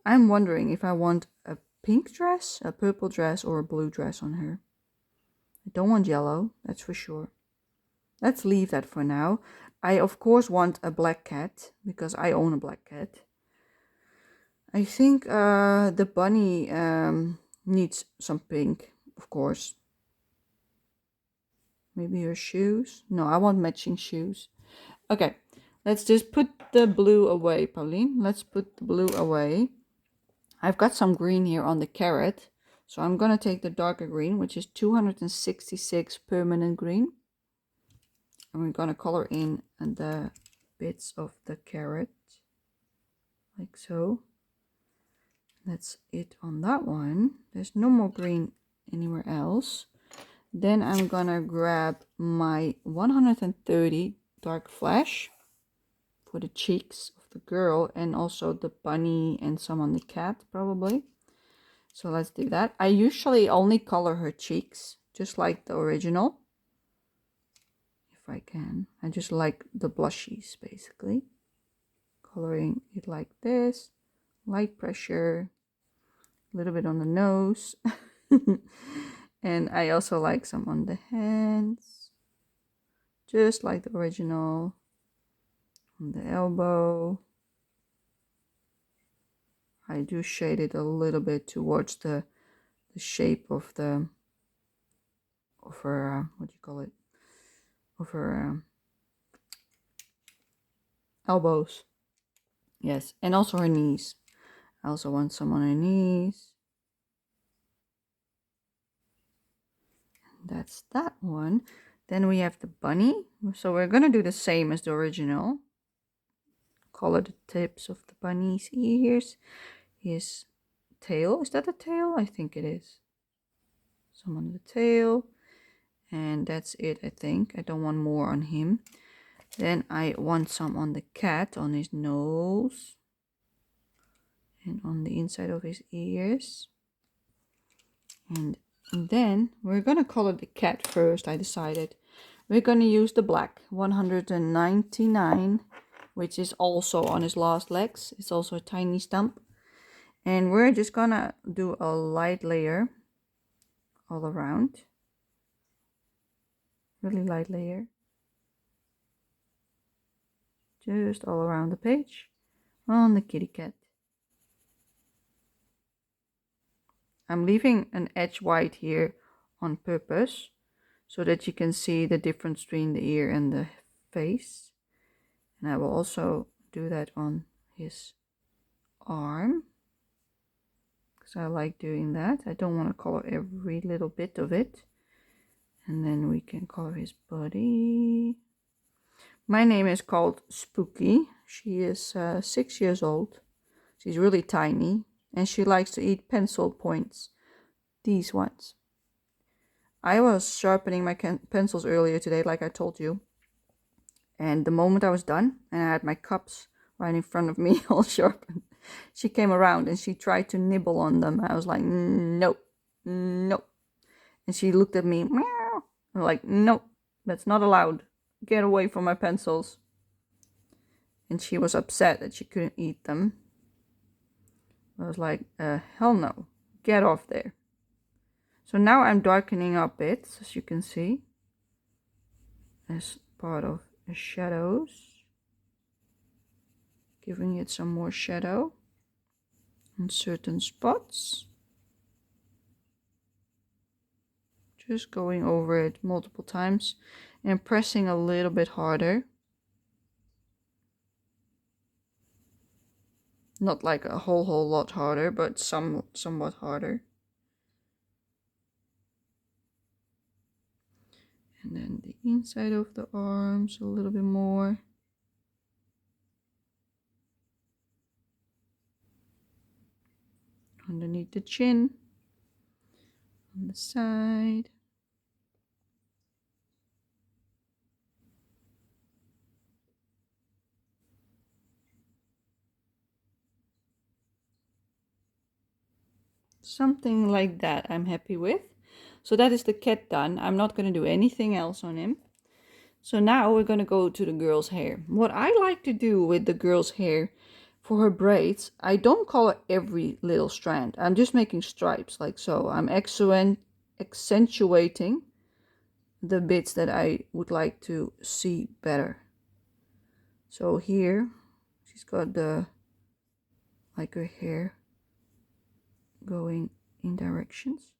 [SPEAKER 1] I'm wondering if I want a pink dress, a purple dress, or a blue dress on her. I don't want yellow, that's for sure. Let's leave that for now. I of course want a black cat because I own a black cat. I think the bunny needs some pink, of course. Maybe her shoes? No, I want matching shoes. Okay, let's just put the blue away, Pauline. Let's put the blue away. I've got some green here on the carrot. So I'm going to take the darker green, which is 266 permanent green. And we're going to color in the bits of the carrot. Like so. That's it on that one. There's no more green anywhere else. Then I'm gonna grab my 130 dark flash for the cheeks of the girl and also the bunny and some on the cat probably. So let's do that. I usually only color her cheeks just like the original. If I can. I just like the blushies basically. Coloring it like this. Light pressure. A little bit on the nose. And I also like some on the hands. Just like the original. On the elbow. I do shade it a little bit towards the shape of the of her what do you call it? Of her elbows. Yes, and also her knees. I also want some on her knees. That's that one. Then we have the bunny. So we're gonna do the same as the original. Color the tips of the bunny's ears. His tail. Is that a tail? I think it is. Some on the tail. And that's it, I think. I don't want more on him. Then I want some on the cat, on his nose. And on the inside of his ears. And then we're going to color the cat first, I decided. We're going to use the black 199, which is also on his last legs. It's also a tiny stump. And we're just going to do a light layer all around. Really light layer. Just all around the page on the kitty cat. I'm leaving an edge white here on purpose so that you can see the difference between the ear and the face. And I will also do that on his arm because I like doing that. I don't want to color every little bit of it. And then we can color his body. My name is called Spooky. She is 6 years old. She's really tiny and she likes to eat pencil points. These ones. I was sharpening my pencils earlier today, like I told you. And the moment I was done and I had my cups right in front of me all sharpened, she came around and she tried to nibble on them. I was like, no, no. And she looked at me, meow. I'm like, no, That's not allowed. Get away from my pencils. And she was upset that she couldn't eat them. I was like, hell no. Get off there. So now I'm darkening up bits, as you can see, as part of the shadows. Giving it some more shadow in certain spots. Just going over it multiple times and pressing a little bit harder. Not like a whole lot harder, but somewhat harder. And then the inside of the arms a little bit more. Underneath the chin. On the side. Something like that I'm happy with. So that is the cat done. I'm not going to do anything else on him. So now we're going to go to the girl's hair. What I like to do with the girl's hair for her braids, I don't color every little strand. I'm just making stripes like so. I'm accentuating the bits that I would like to see better. So here, she's got the, like her hair going in directions.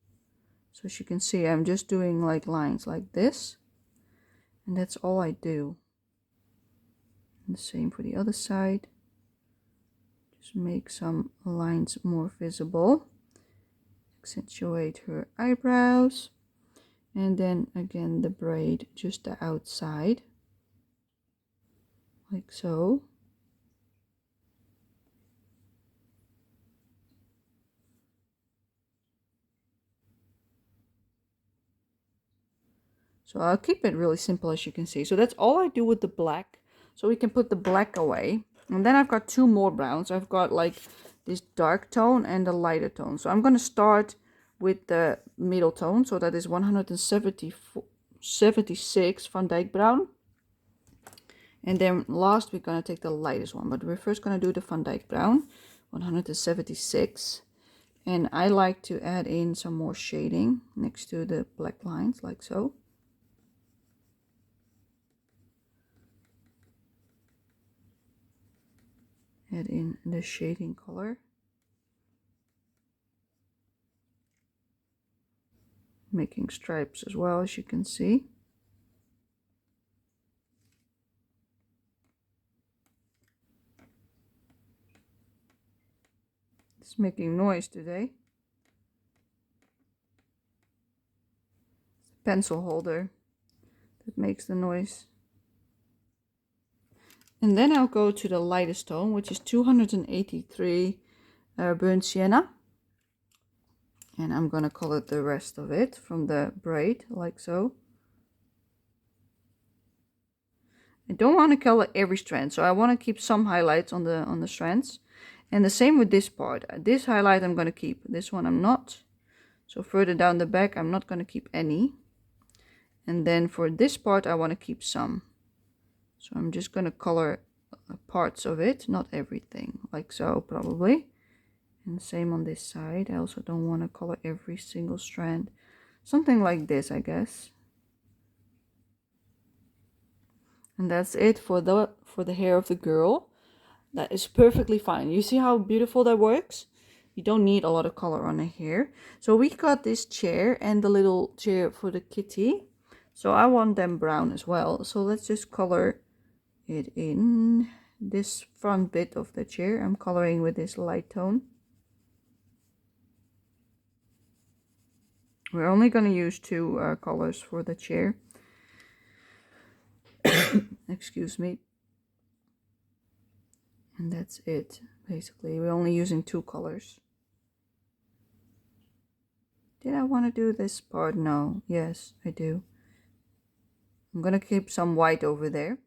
[SPEAKER 1] So as you can see, I'm just doing like lines like this. And that's all I do. And the same for the other side. Just make some lines more visible. Accentuate her eyebrows. And then again the braid, just the outside. Like so. So I'll keep it really simple, as you can see. So that's all I do with the black. So we can put the black away. And then I've got two more browns. I've got like this dark tone and the lighter tone. So I'm going to start with the middle tone. So that is 176 Van Dyke brown. And then last we're going to take the lightest one. But we're first going to do the Van Dyke brown, 176. And I like to add in some more shading next to the black lines, like so. Add in the shading color. Making stripes as well, as you can see. It's making noise today. Pencil holder that makes the noise. And then I'll go to the lightest tone, which is 283 burnt sienna. And I'm gonna color the rest of it from the braid, like so. I don't want to color every strand, so I want to keep some highlights on the strands. And the same with this part. This highlight I'm gonna keep. This one I'm not. So further down the back, I'm not gonna keep any. And then for this part, I want to keep some. So I'm just going to color parts of it, not everything, like so probably. And same on this side. I also don't want to color every single strand. Something like this, I guess. And that's it for the hair of the girl. That is perfectly fine. You see how beautiful that works? You don't need a lot of color on the hair. So we got this chair and the little chair for the kitty. So I want them brown as well. So let's just color it in. This front bit of the chair I'm coloring with this light tone. We're only going to use two colors for the chair. Excuse me. And that's it. Basically, we're only using two colors. Did I want to do this part? No. Yes, I do. I'm going to keep some white over there.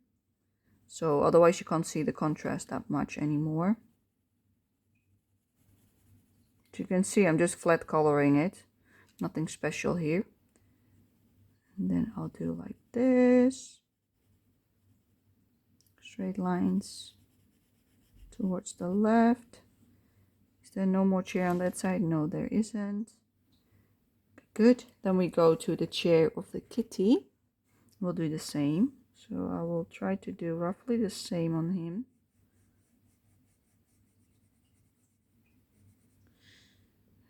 [SPEAKER 1] So otherwise you can't see the contrast that much anymore. As you can see, I'm just flat coloring it. Nothing special here. And then I'll do like this. Straight lines towards the left. Is there no more chair on that side? No, there isn't. Good. Then we go to the chair of the kitty. We'll do the same. So I will try to do roughly the same on him.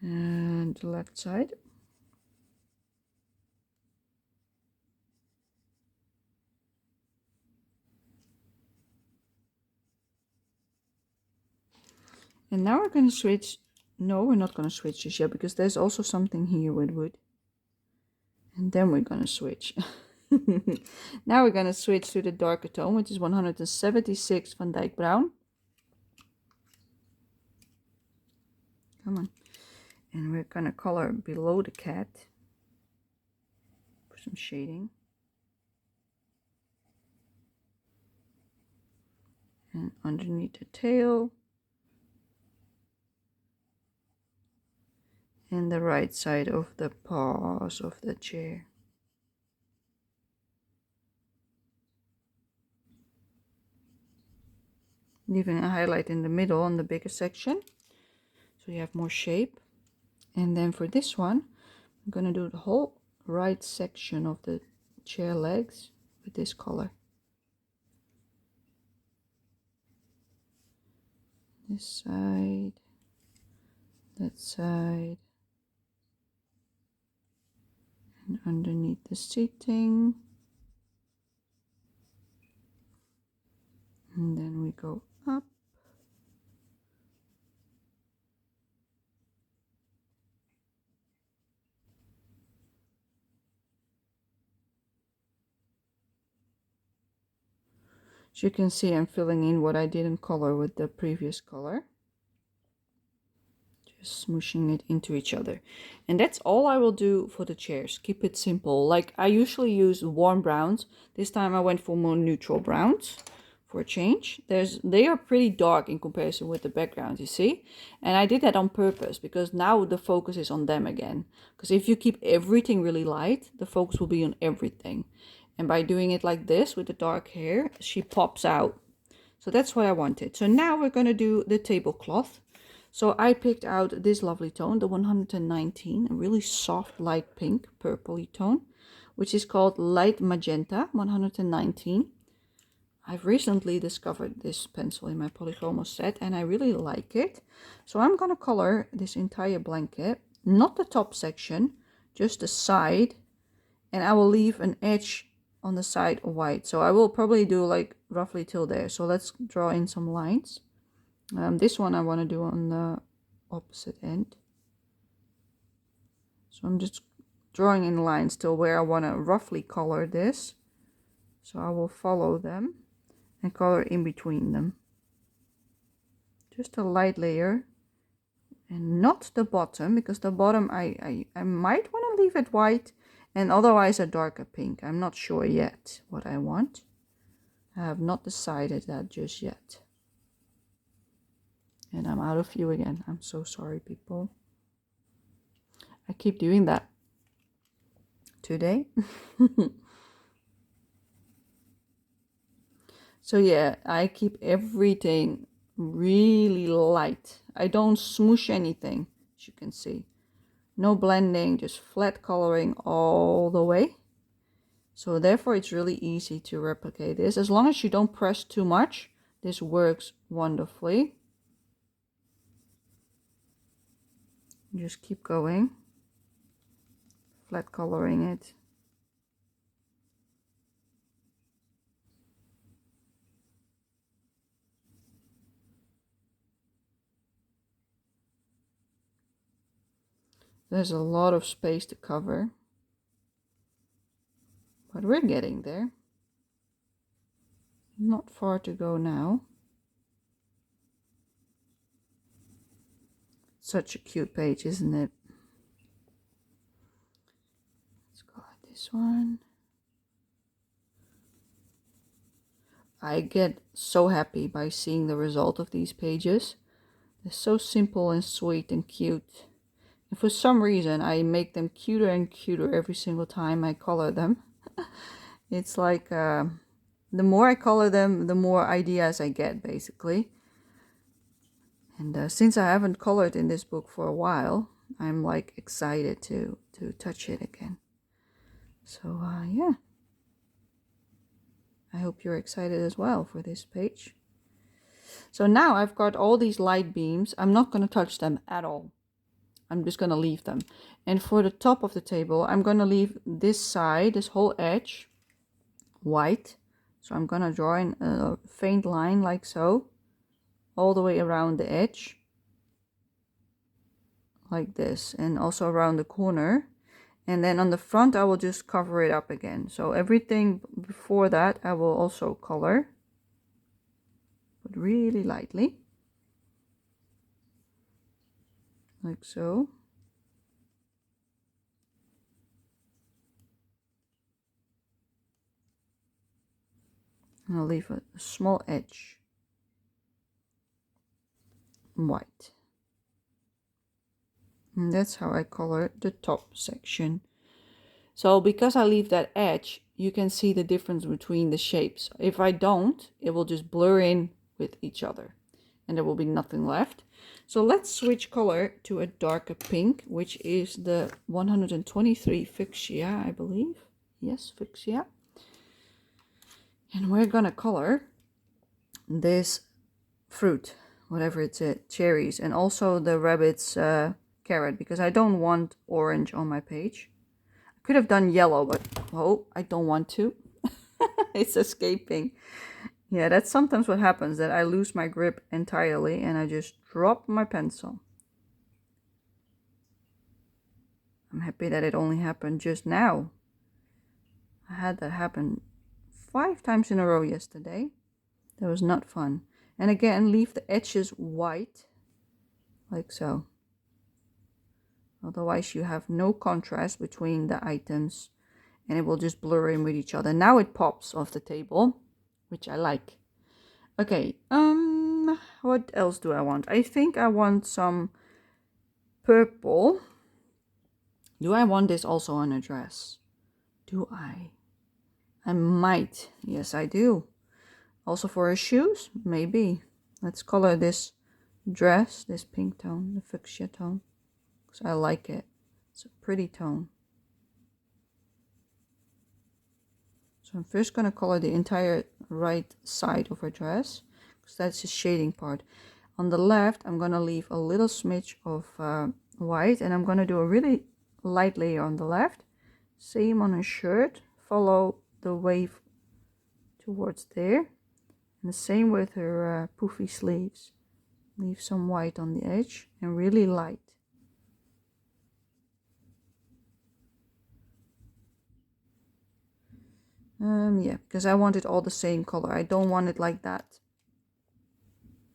[SPEAKER 1] And the left side. And now we're going to switch. No, we're not going to switch just yet because there's also something here with wood. And then we're going to switch. Now we're going to switch to the darker tone, which is 176 Van Dyke Brown. Come on. And we're going to color below the cat. Put some shading. And underneath the tail. And the right side of the paws of the chair. Leaving a highlight in the middle on the bigger section, so you have more shape. And then for this one, I'm going to do the whole right section of the chair legs with this color. This side, that side. And underneath the seating. And then we go up. As you can see, I'm filling in what I didn't color with the previous color. Just smooshing it into each other. And that's all I will do for the chairs. Keep it simple. Like I usually use warm browns. This time I went for more neutral browns for a change. They are pretty dark in comparison with the background, you see. And I did that on purpose because now the focus is on them again. Because if you keep everything really light, the focus will be on everything. And by doing it like this with the dark hair, she pops out. So that's what I wanted. So now we're going to do the tablecloth. So I picked out this lovely tone, the 119, a really soft light pink, purpley tone, which is called Light Magenta 119. I've recently discovered this pencil in my Polychromos set and I really like it. So I'm going to color this entire blanket, not the top section, just the side. And I will leave an edge on the side white. So I will probably do like roughly till there. So let's draw in some lines. This one I want to do on the opposite end. So I'm just drawing in lines till where I want to roughly color this. So I will follow them and color in between them. Just a light layer. And not the bottom, because the bottom I might want to leave it white. And otherwise a darker pink. I'm not sure yet what I want. I have not decided that just yet. And I'm out of view again. I'm so sorry, people. I keep doing that today. So yeah, I keep everything really light. I don't smoosh anything, as you can see. No blending, just flat coloring all the way. So therefore it's really easy to replicate this. As long as you don't press too much, this works wonderfully. Just keep going. Flat coloring it. There's a lot of space to cover. But we're getting there. Not far to go now. Such a cute page, isn't it? Let's go like this one. I get so happy by seeing the result of these pages. They're so simple and sweet and cute. For some reason, I make them cuter and cuter every single time I color them. It's like the more I color them, the more ideas I get, basically. And since I haven't colored in this book for a while, I'm like excited to touch it again. So yeah, I hope you're excited as well for this page. So now I've got all these light beams. I'm not going to touch them at all. I'm just going to leave them. And for the top of the table, I'm going to leave this side, this whole edge, white. So I'm going to draw in a faint line like so, all the way around the edge, like this, and also around the corner. And then on the front, I will just cover it up again. So everything before that, I will also color, but really lightly, like so. And I'll leave a small edge white. And that's how I color the top section. So because I leave that edge, you can see the difference between the shapes. If I don't, it will just blur in with each other and there will be nothing left. So let's switch color to a darker pink, which is the 123 fuchsia, I believe. Yes, fuchsia. And we're gonna color this fruit, whatever it's cherries, and also the rabbit's carrot, because I don't want orange on my page. I could have done yellow, but oh, I don't want to. It's escaping. Yeah, that's sometimes what happens, that I lose my grip entirely and I just drop my pencil. I'm happy that it only happened just now. I had that happen 5 times in a row yesterday. That was not fun. And again, leave the edges white, like so. Otherwise you have no contrast between the items and it will just blur in with each other. Now it pops off the table, which I like. Okay, what else do I want? I think I want some purple. Do I want this also on a dress? Do I? I might. Yes, I do. Also for her shoes? Maybe. Let's color this dress, this pink tone, the fuchsia tone, because I like it. It's a pretty tone. So I'm first going to color the entire right side of her dress, because that's the shading part. On the left, I'm going to leave a little smidge of white, and I'm going to do a really light layer on the left. Same on her shirt. Follow the wave towards there. And the same with her poofy sleeves. Leave some white on the edge and really light. Yeah, because I want it all the same color. I don't want it like that.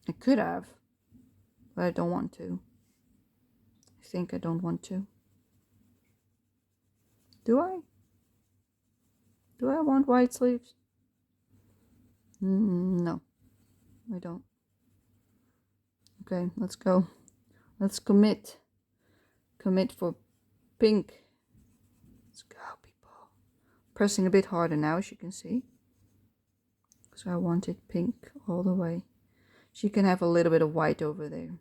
[SPEAKER 1] I could have, but I don't want to. I think I don't want to. Do I? Do I want white sleeves? No, I don't. Okay, let's go. Let's commit. Commit for pink. Let's go, people. Pressing a bit harder now, as you can see. So I want it pink all the way. She can have a little bit of white over there.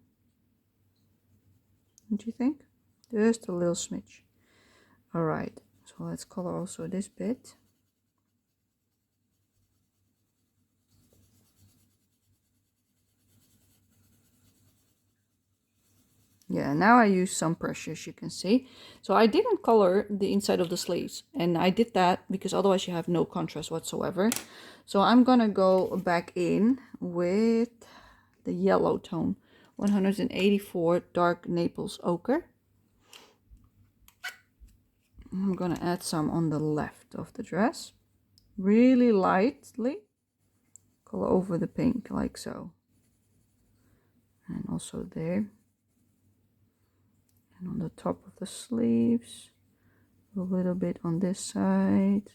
[SPEAKER 1] Don't you think? Just a little smidge. Alright, so let's color also this bit. Yeah, now I use some pressure, as you can see. So I didn't color the inside of the sleeves, and I did that because otherwise you have no contrast whatsoever. So I'm gonna go back in with the yellow tone, 184 dark Naples ochre. I'm gonna add some on the left of the dress, really lightly. Color over the pink like so, and also there. And on the top of the sleeves, a little bit on this side.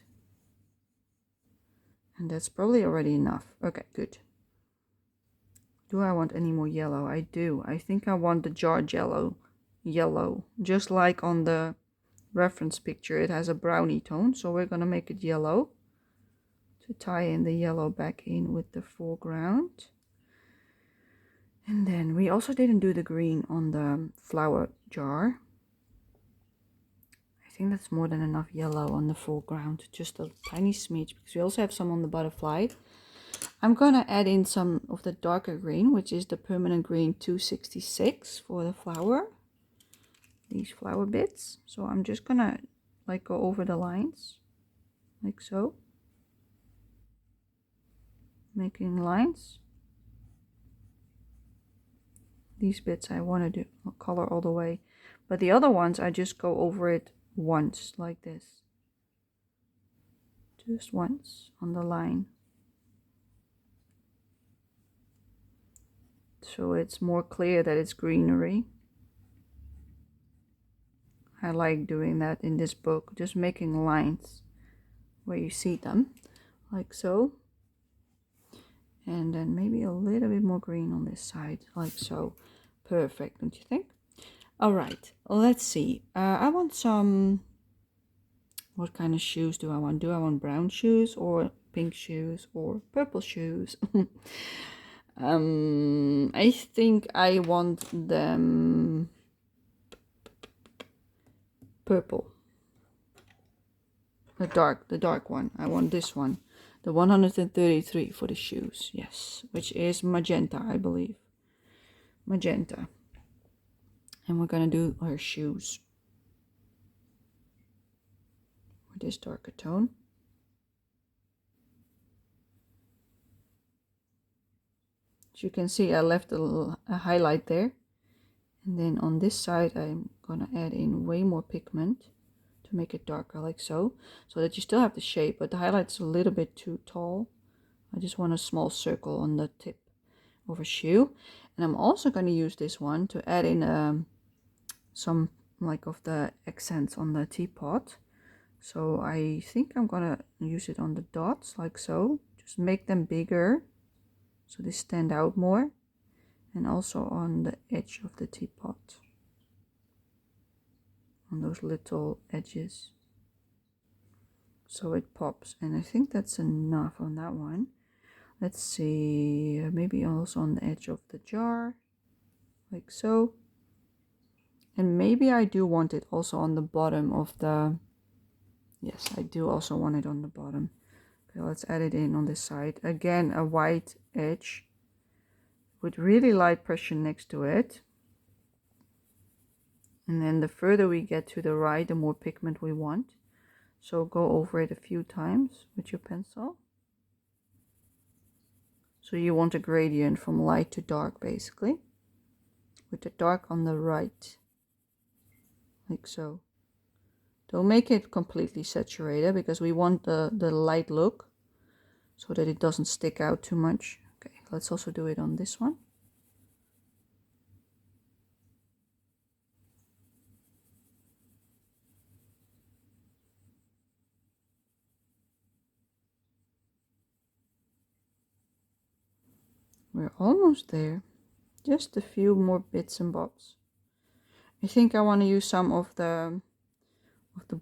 [SPEAKER 1] And that's probably already enough. Okay, good. Do I want any more yellow? I do. I think I want the jarred yellow yellow, just like on the reference picture it has a brownie tone, so we're gonna make it yellow to tie in the yellow back in with the foreground. And then we also didn't do the green on the flower jar. I think that's more than enough yellow on the foreground, just a tiny smidge, because we also have some on the butterfly. I'm gonna add in some of the darker green, which is the permanent green 266 for the flower, these flower bits. So I'm just gonna like go over the lines like so, making lines. These bits I want to do color all the way, but the other ones I just go over it once like this, just once on the line, so it's more clear that it's greenery. I like doing that in this book, just making lines where you see them like so, and then maybe a little bit more green on this side like so. Perfect, don't you think? All right, let's see. I want some, what kind of shoes do I want? Do I want brown shoes or pink shoes or purple shoes? I think I want them purple. The dark one. I want this one. The 133 for the shoes. Yes, which is magenta, I believe. Magenta. And we're gonna do her shoes with this darker tone. As you can see, I left a highlight there. And then on this side, I'm gonna add in way more pigment to make it darker like so, so that you still have the shape, but the highlight's a little bit too tall. I just want a small circle on the tip of a shoe. And I'm also going to use this one to add in some like of the accents on the teapot. So I think I'm going to use it on the dots like so, just make them bigger so they stand out more, and also on the edge of the teapot, on those little edges, so it pops. And I think that's enough on that one. Let's see, maybe also on the edge of the jar like so, and maybe I do want it also on the bottom of the, yes, I do also want it on the bottom. Okay, let's add it in on this side. Again, a white edge with really light pressure next to it. And then the further we get to the right, the more pigment we want. So go over it a few times with your pencil. So you want a gradient from light to dark, basically, with the dark on the right, like so. Don't make it completely saturated, because we want the light look so that it doesn't stick out too much. Okay, let's also do it on this one. We're almost there. Just a few more bits and bobs. I think I want to use some of the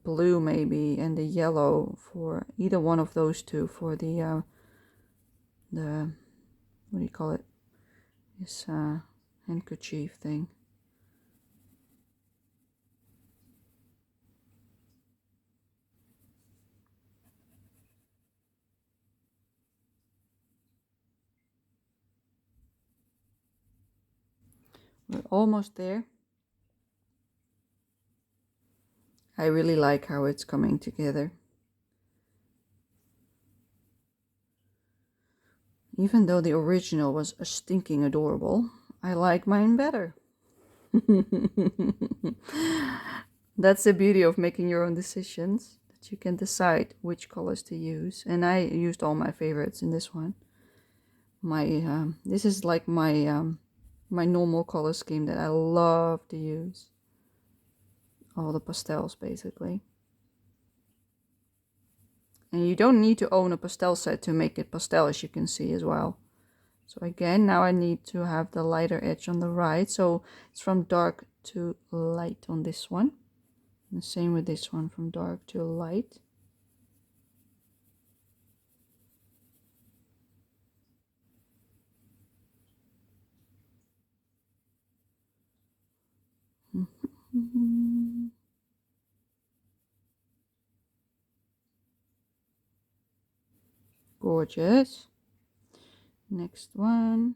[SPEAKER 1] blue maybe and the yellow for either one of those two for the what do you call it? This handkerchief thing. We're almost there. I really like how it's coming together. Even though the original was a stinking adorable, I like mine better. That's the beauty of making your own decisions, that you can decide which colors to use. And I used all my favorites in this one. This is like my my normal color scheme that I love to use. All the pastels, basically. And you don't need to own a pastel set to make it pastel, as you can see as well. So again, now I need to have the lighter edge on the right, so it's from dark to light on this one. And the same with this one, from dark to light. Gorgeous. Next one.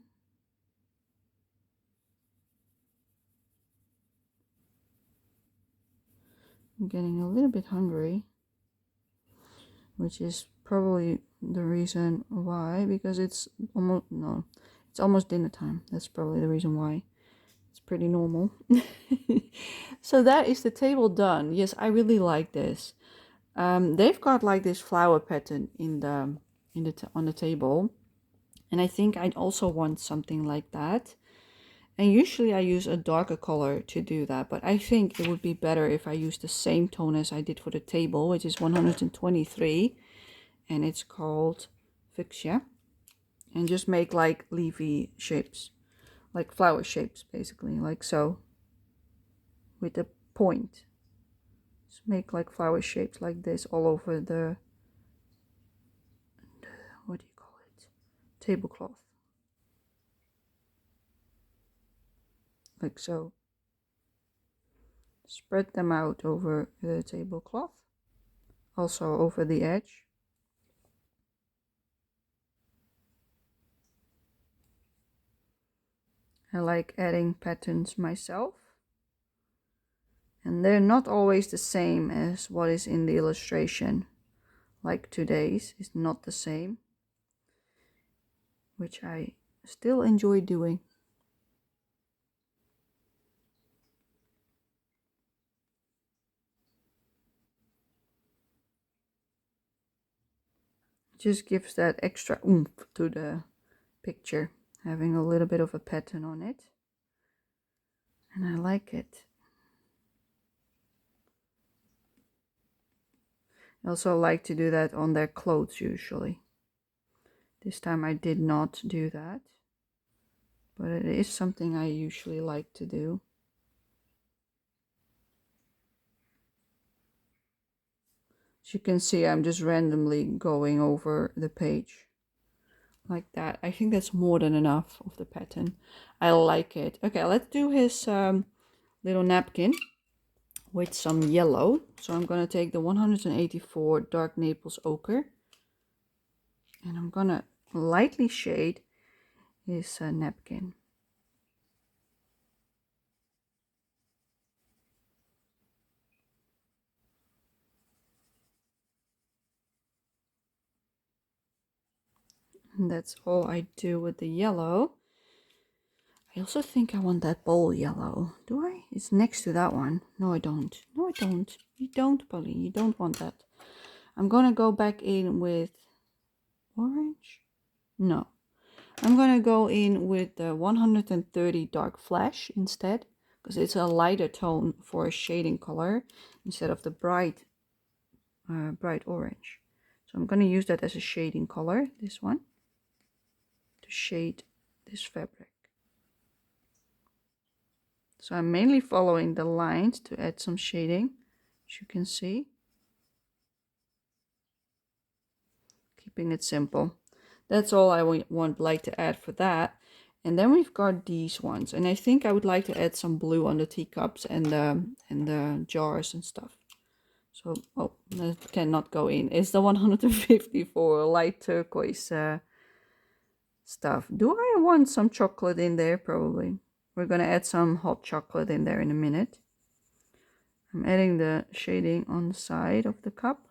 [SPEAKER 1] I'm getting a little bit hungry, which is probably the reason why, because it's almost dinner time. That's probably the reason why. It's pretty normal. So that is the table done. Yes, I really like this. They've got like this flower pattern on the table, and I think I'd also want something like that. And usually I use a darker color to do that, but I think it would be better if I use the same tone as I did for the table, which is 123, and it's called Fuchsia. And just make like leafy shapes, like flower shapes, basically, like so, with a point. Just make like flower shapes like this all over the what do you call it? Tablecloth. Like so. Spread them out over the tablecloth, also over the edge. I like adding patterns myself, and they're not always the same as what is in the illustration. Like today's is not the same, which I still enjoy doing. Just gives that extra oomph to the picture, having a little bit of a pattern on it, and I like it. I also like to do that on their clothes usually. This time I did not do that, but it is something I usually like to do. As you can see, I'm just randomly going over the page like that. I think that's more than enough of the pattern. I like it. Okay, let's do his little napkin with some yellow. So I'm going to take the 184 Dark Naples Ochre, and I'm going to lightly shade his napkin. And that's all I do with the yellow. I also think I want that bowl yellow. Do I? It's next to that one. No, I don't. No, I don't. You don't, Polly. You don't want that. I'm gonna go back in with orange. No. I'm gonna go in with the 130 Dark Flash instead, because it's a lighter tone for a shading color instead of the bright orange. So I'm gonna use that as a shading color, this one, to shade this fabric. So I'm mainly following the lines to add some shading, as you can see. Keeping it simple. That's all I like to add for that. And then we've got these ones, and I think I would like to add some blue on the teacups and the jars and stuff. So, oh, that cannot go in. It's the 154 light turquoise stuff. Do I want some chocolate in there? Probably. We're gonna add some hot chocolate in there in a minute. I'm adding the shading on the side of the cup,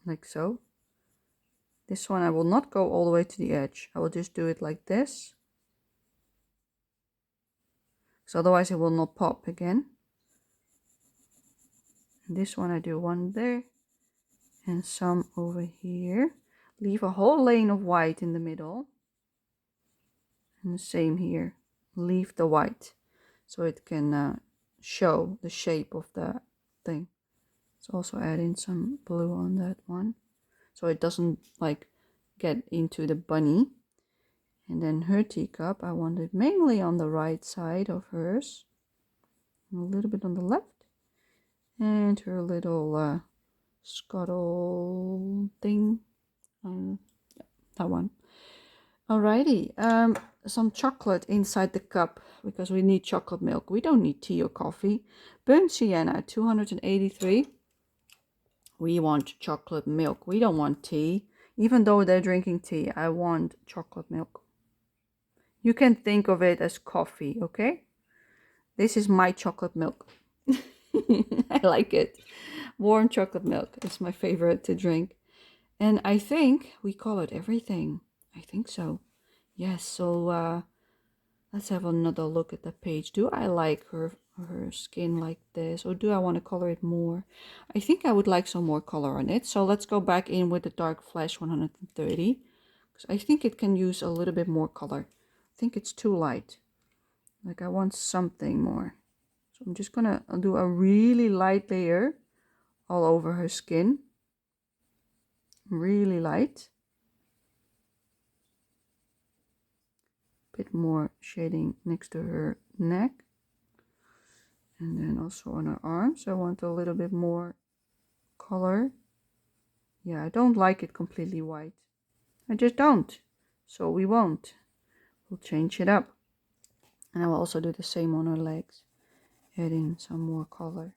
[SPEAKER 1] like so. This one I will not go all the way to the edge. I will just do it like this, so otherwise it will not pop again. And this one I do one there and some over here. Leave a whole lane of white in the middle, and the same here. Leave the white so it can show the shape of the thing. Let's also add in some blue on that one, so it doesn't like get into the bunny. And then her teacup, I want it mainly on the right side of hers. a little bit on the left, and her little scuttle thing. That one. Alrighty. Some chocolate inside the cup because we need chocolate milk. We don't need tea or coffee. Burnt sienna, 283. We want chocolate milk. We don't want tea. Even though they're drinking tea, I want chocolate milk. You can think of it as coffee, okay? This is my chocolate milk. I like it. Warm chocolate milk is my favorite to drink. And I think we colored everything. I think so. Yes, so let's have another look at the page. Do I like her skin like this, or do I want to color it more? I think I would like some more color on it. So let's go back in with the Dark Flash 130, because I think it can use a little bit more color. I think it's too light. Like I want something more. So I'm just gonna do a really light layer all over her skin. Really light. Bit more shading next to her neck. And then also on her arms, I want a little bit more color. Yeah, I don't like it completely white. I just don't. So we won't. We'll change it up. And I will also do the same on her legs. Add in some more color.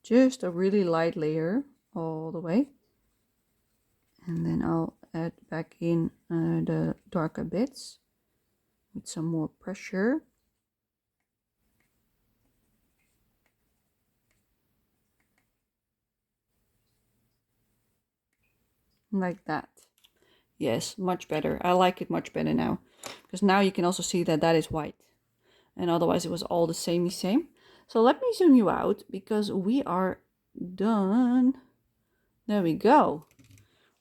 [SPEAKER 1] Just a really light layer all the way. And then I'll add back in the darker bits with some more pressure. Like that. Yes, much better. I like it much better now. Because now you can also see that that is white. And otherwise it was all the same. So let me zoom you out because we are done. There we go.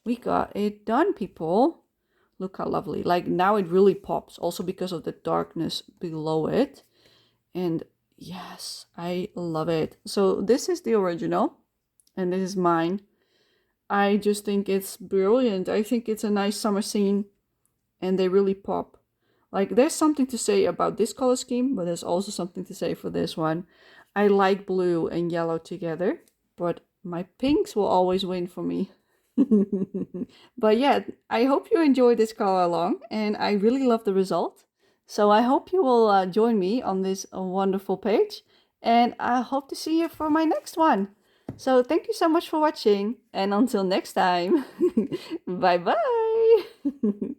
[SPEAKER 1] We got it done, people. Look how lovely. Like now it really pops. Also because of the darkness below it. And yes, I love it. So this is the original. And this is mine. I just think it's brilliant. I think it's a nice summer scene. And they really pop. Like there's something to say about this color scheme, but there's also something to say for this one. I like blue and yellow together, but my pinks will always win for me. But yeah, I hope you enjoyed this color along, and I really love the result. So I hope you will join me on this wonderful page, and I hope to see you for my next one. So thank you so much for watching, and until next time, bye bye.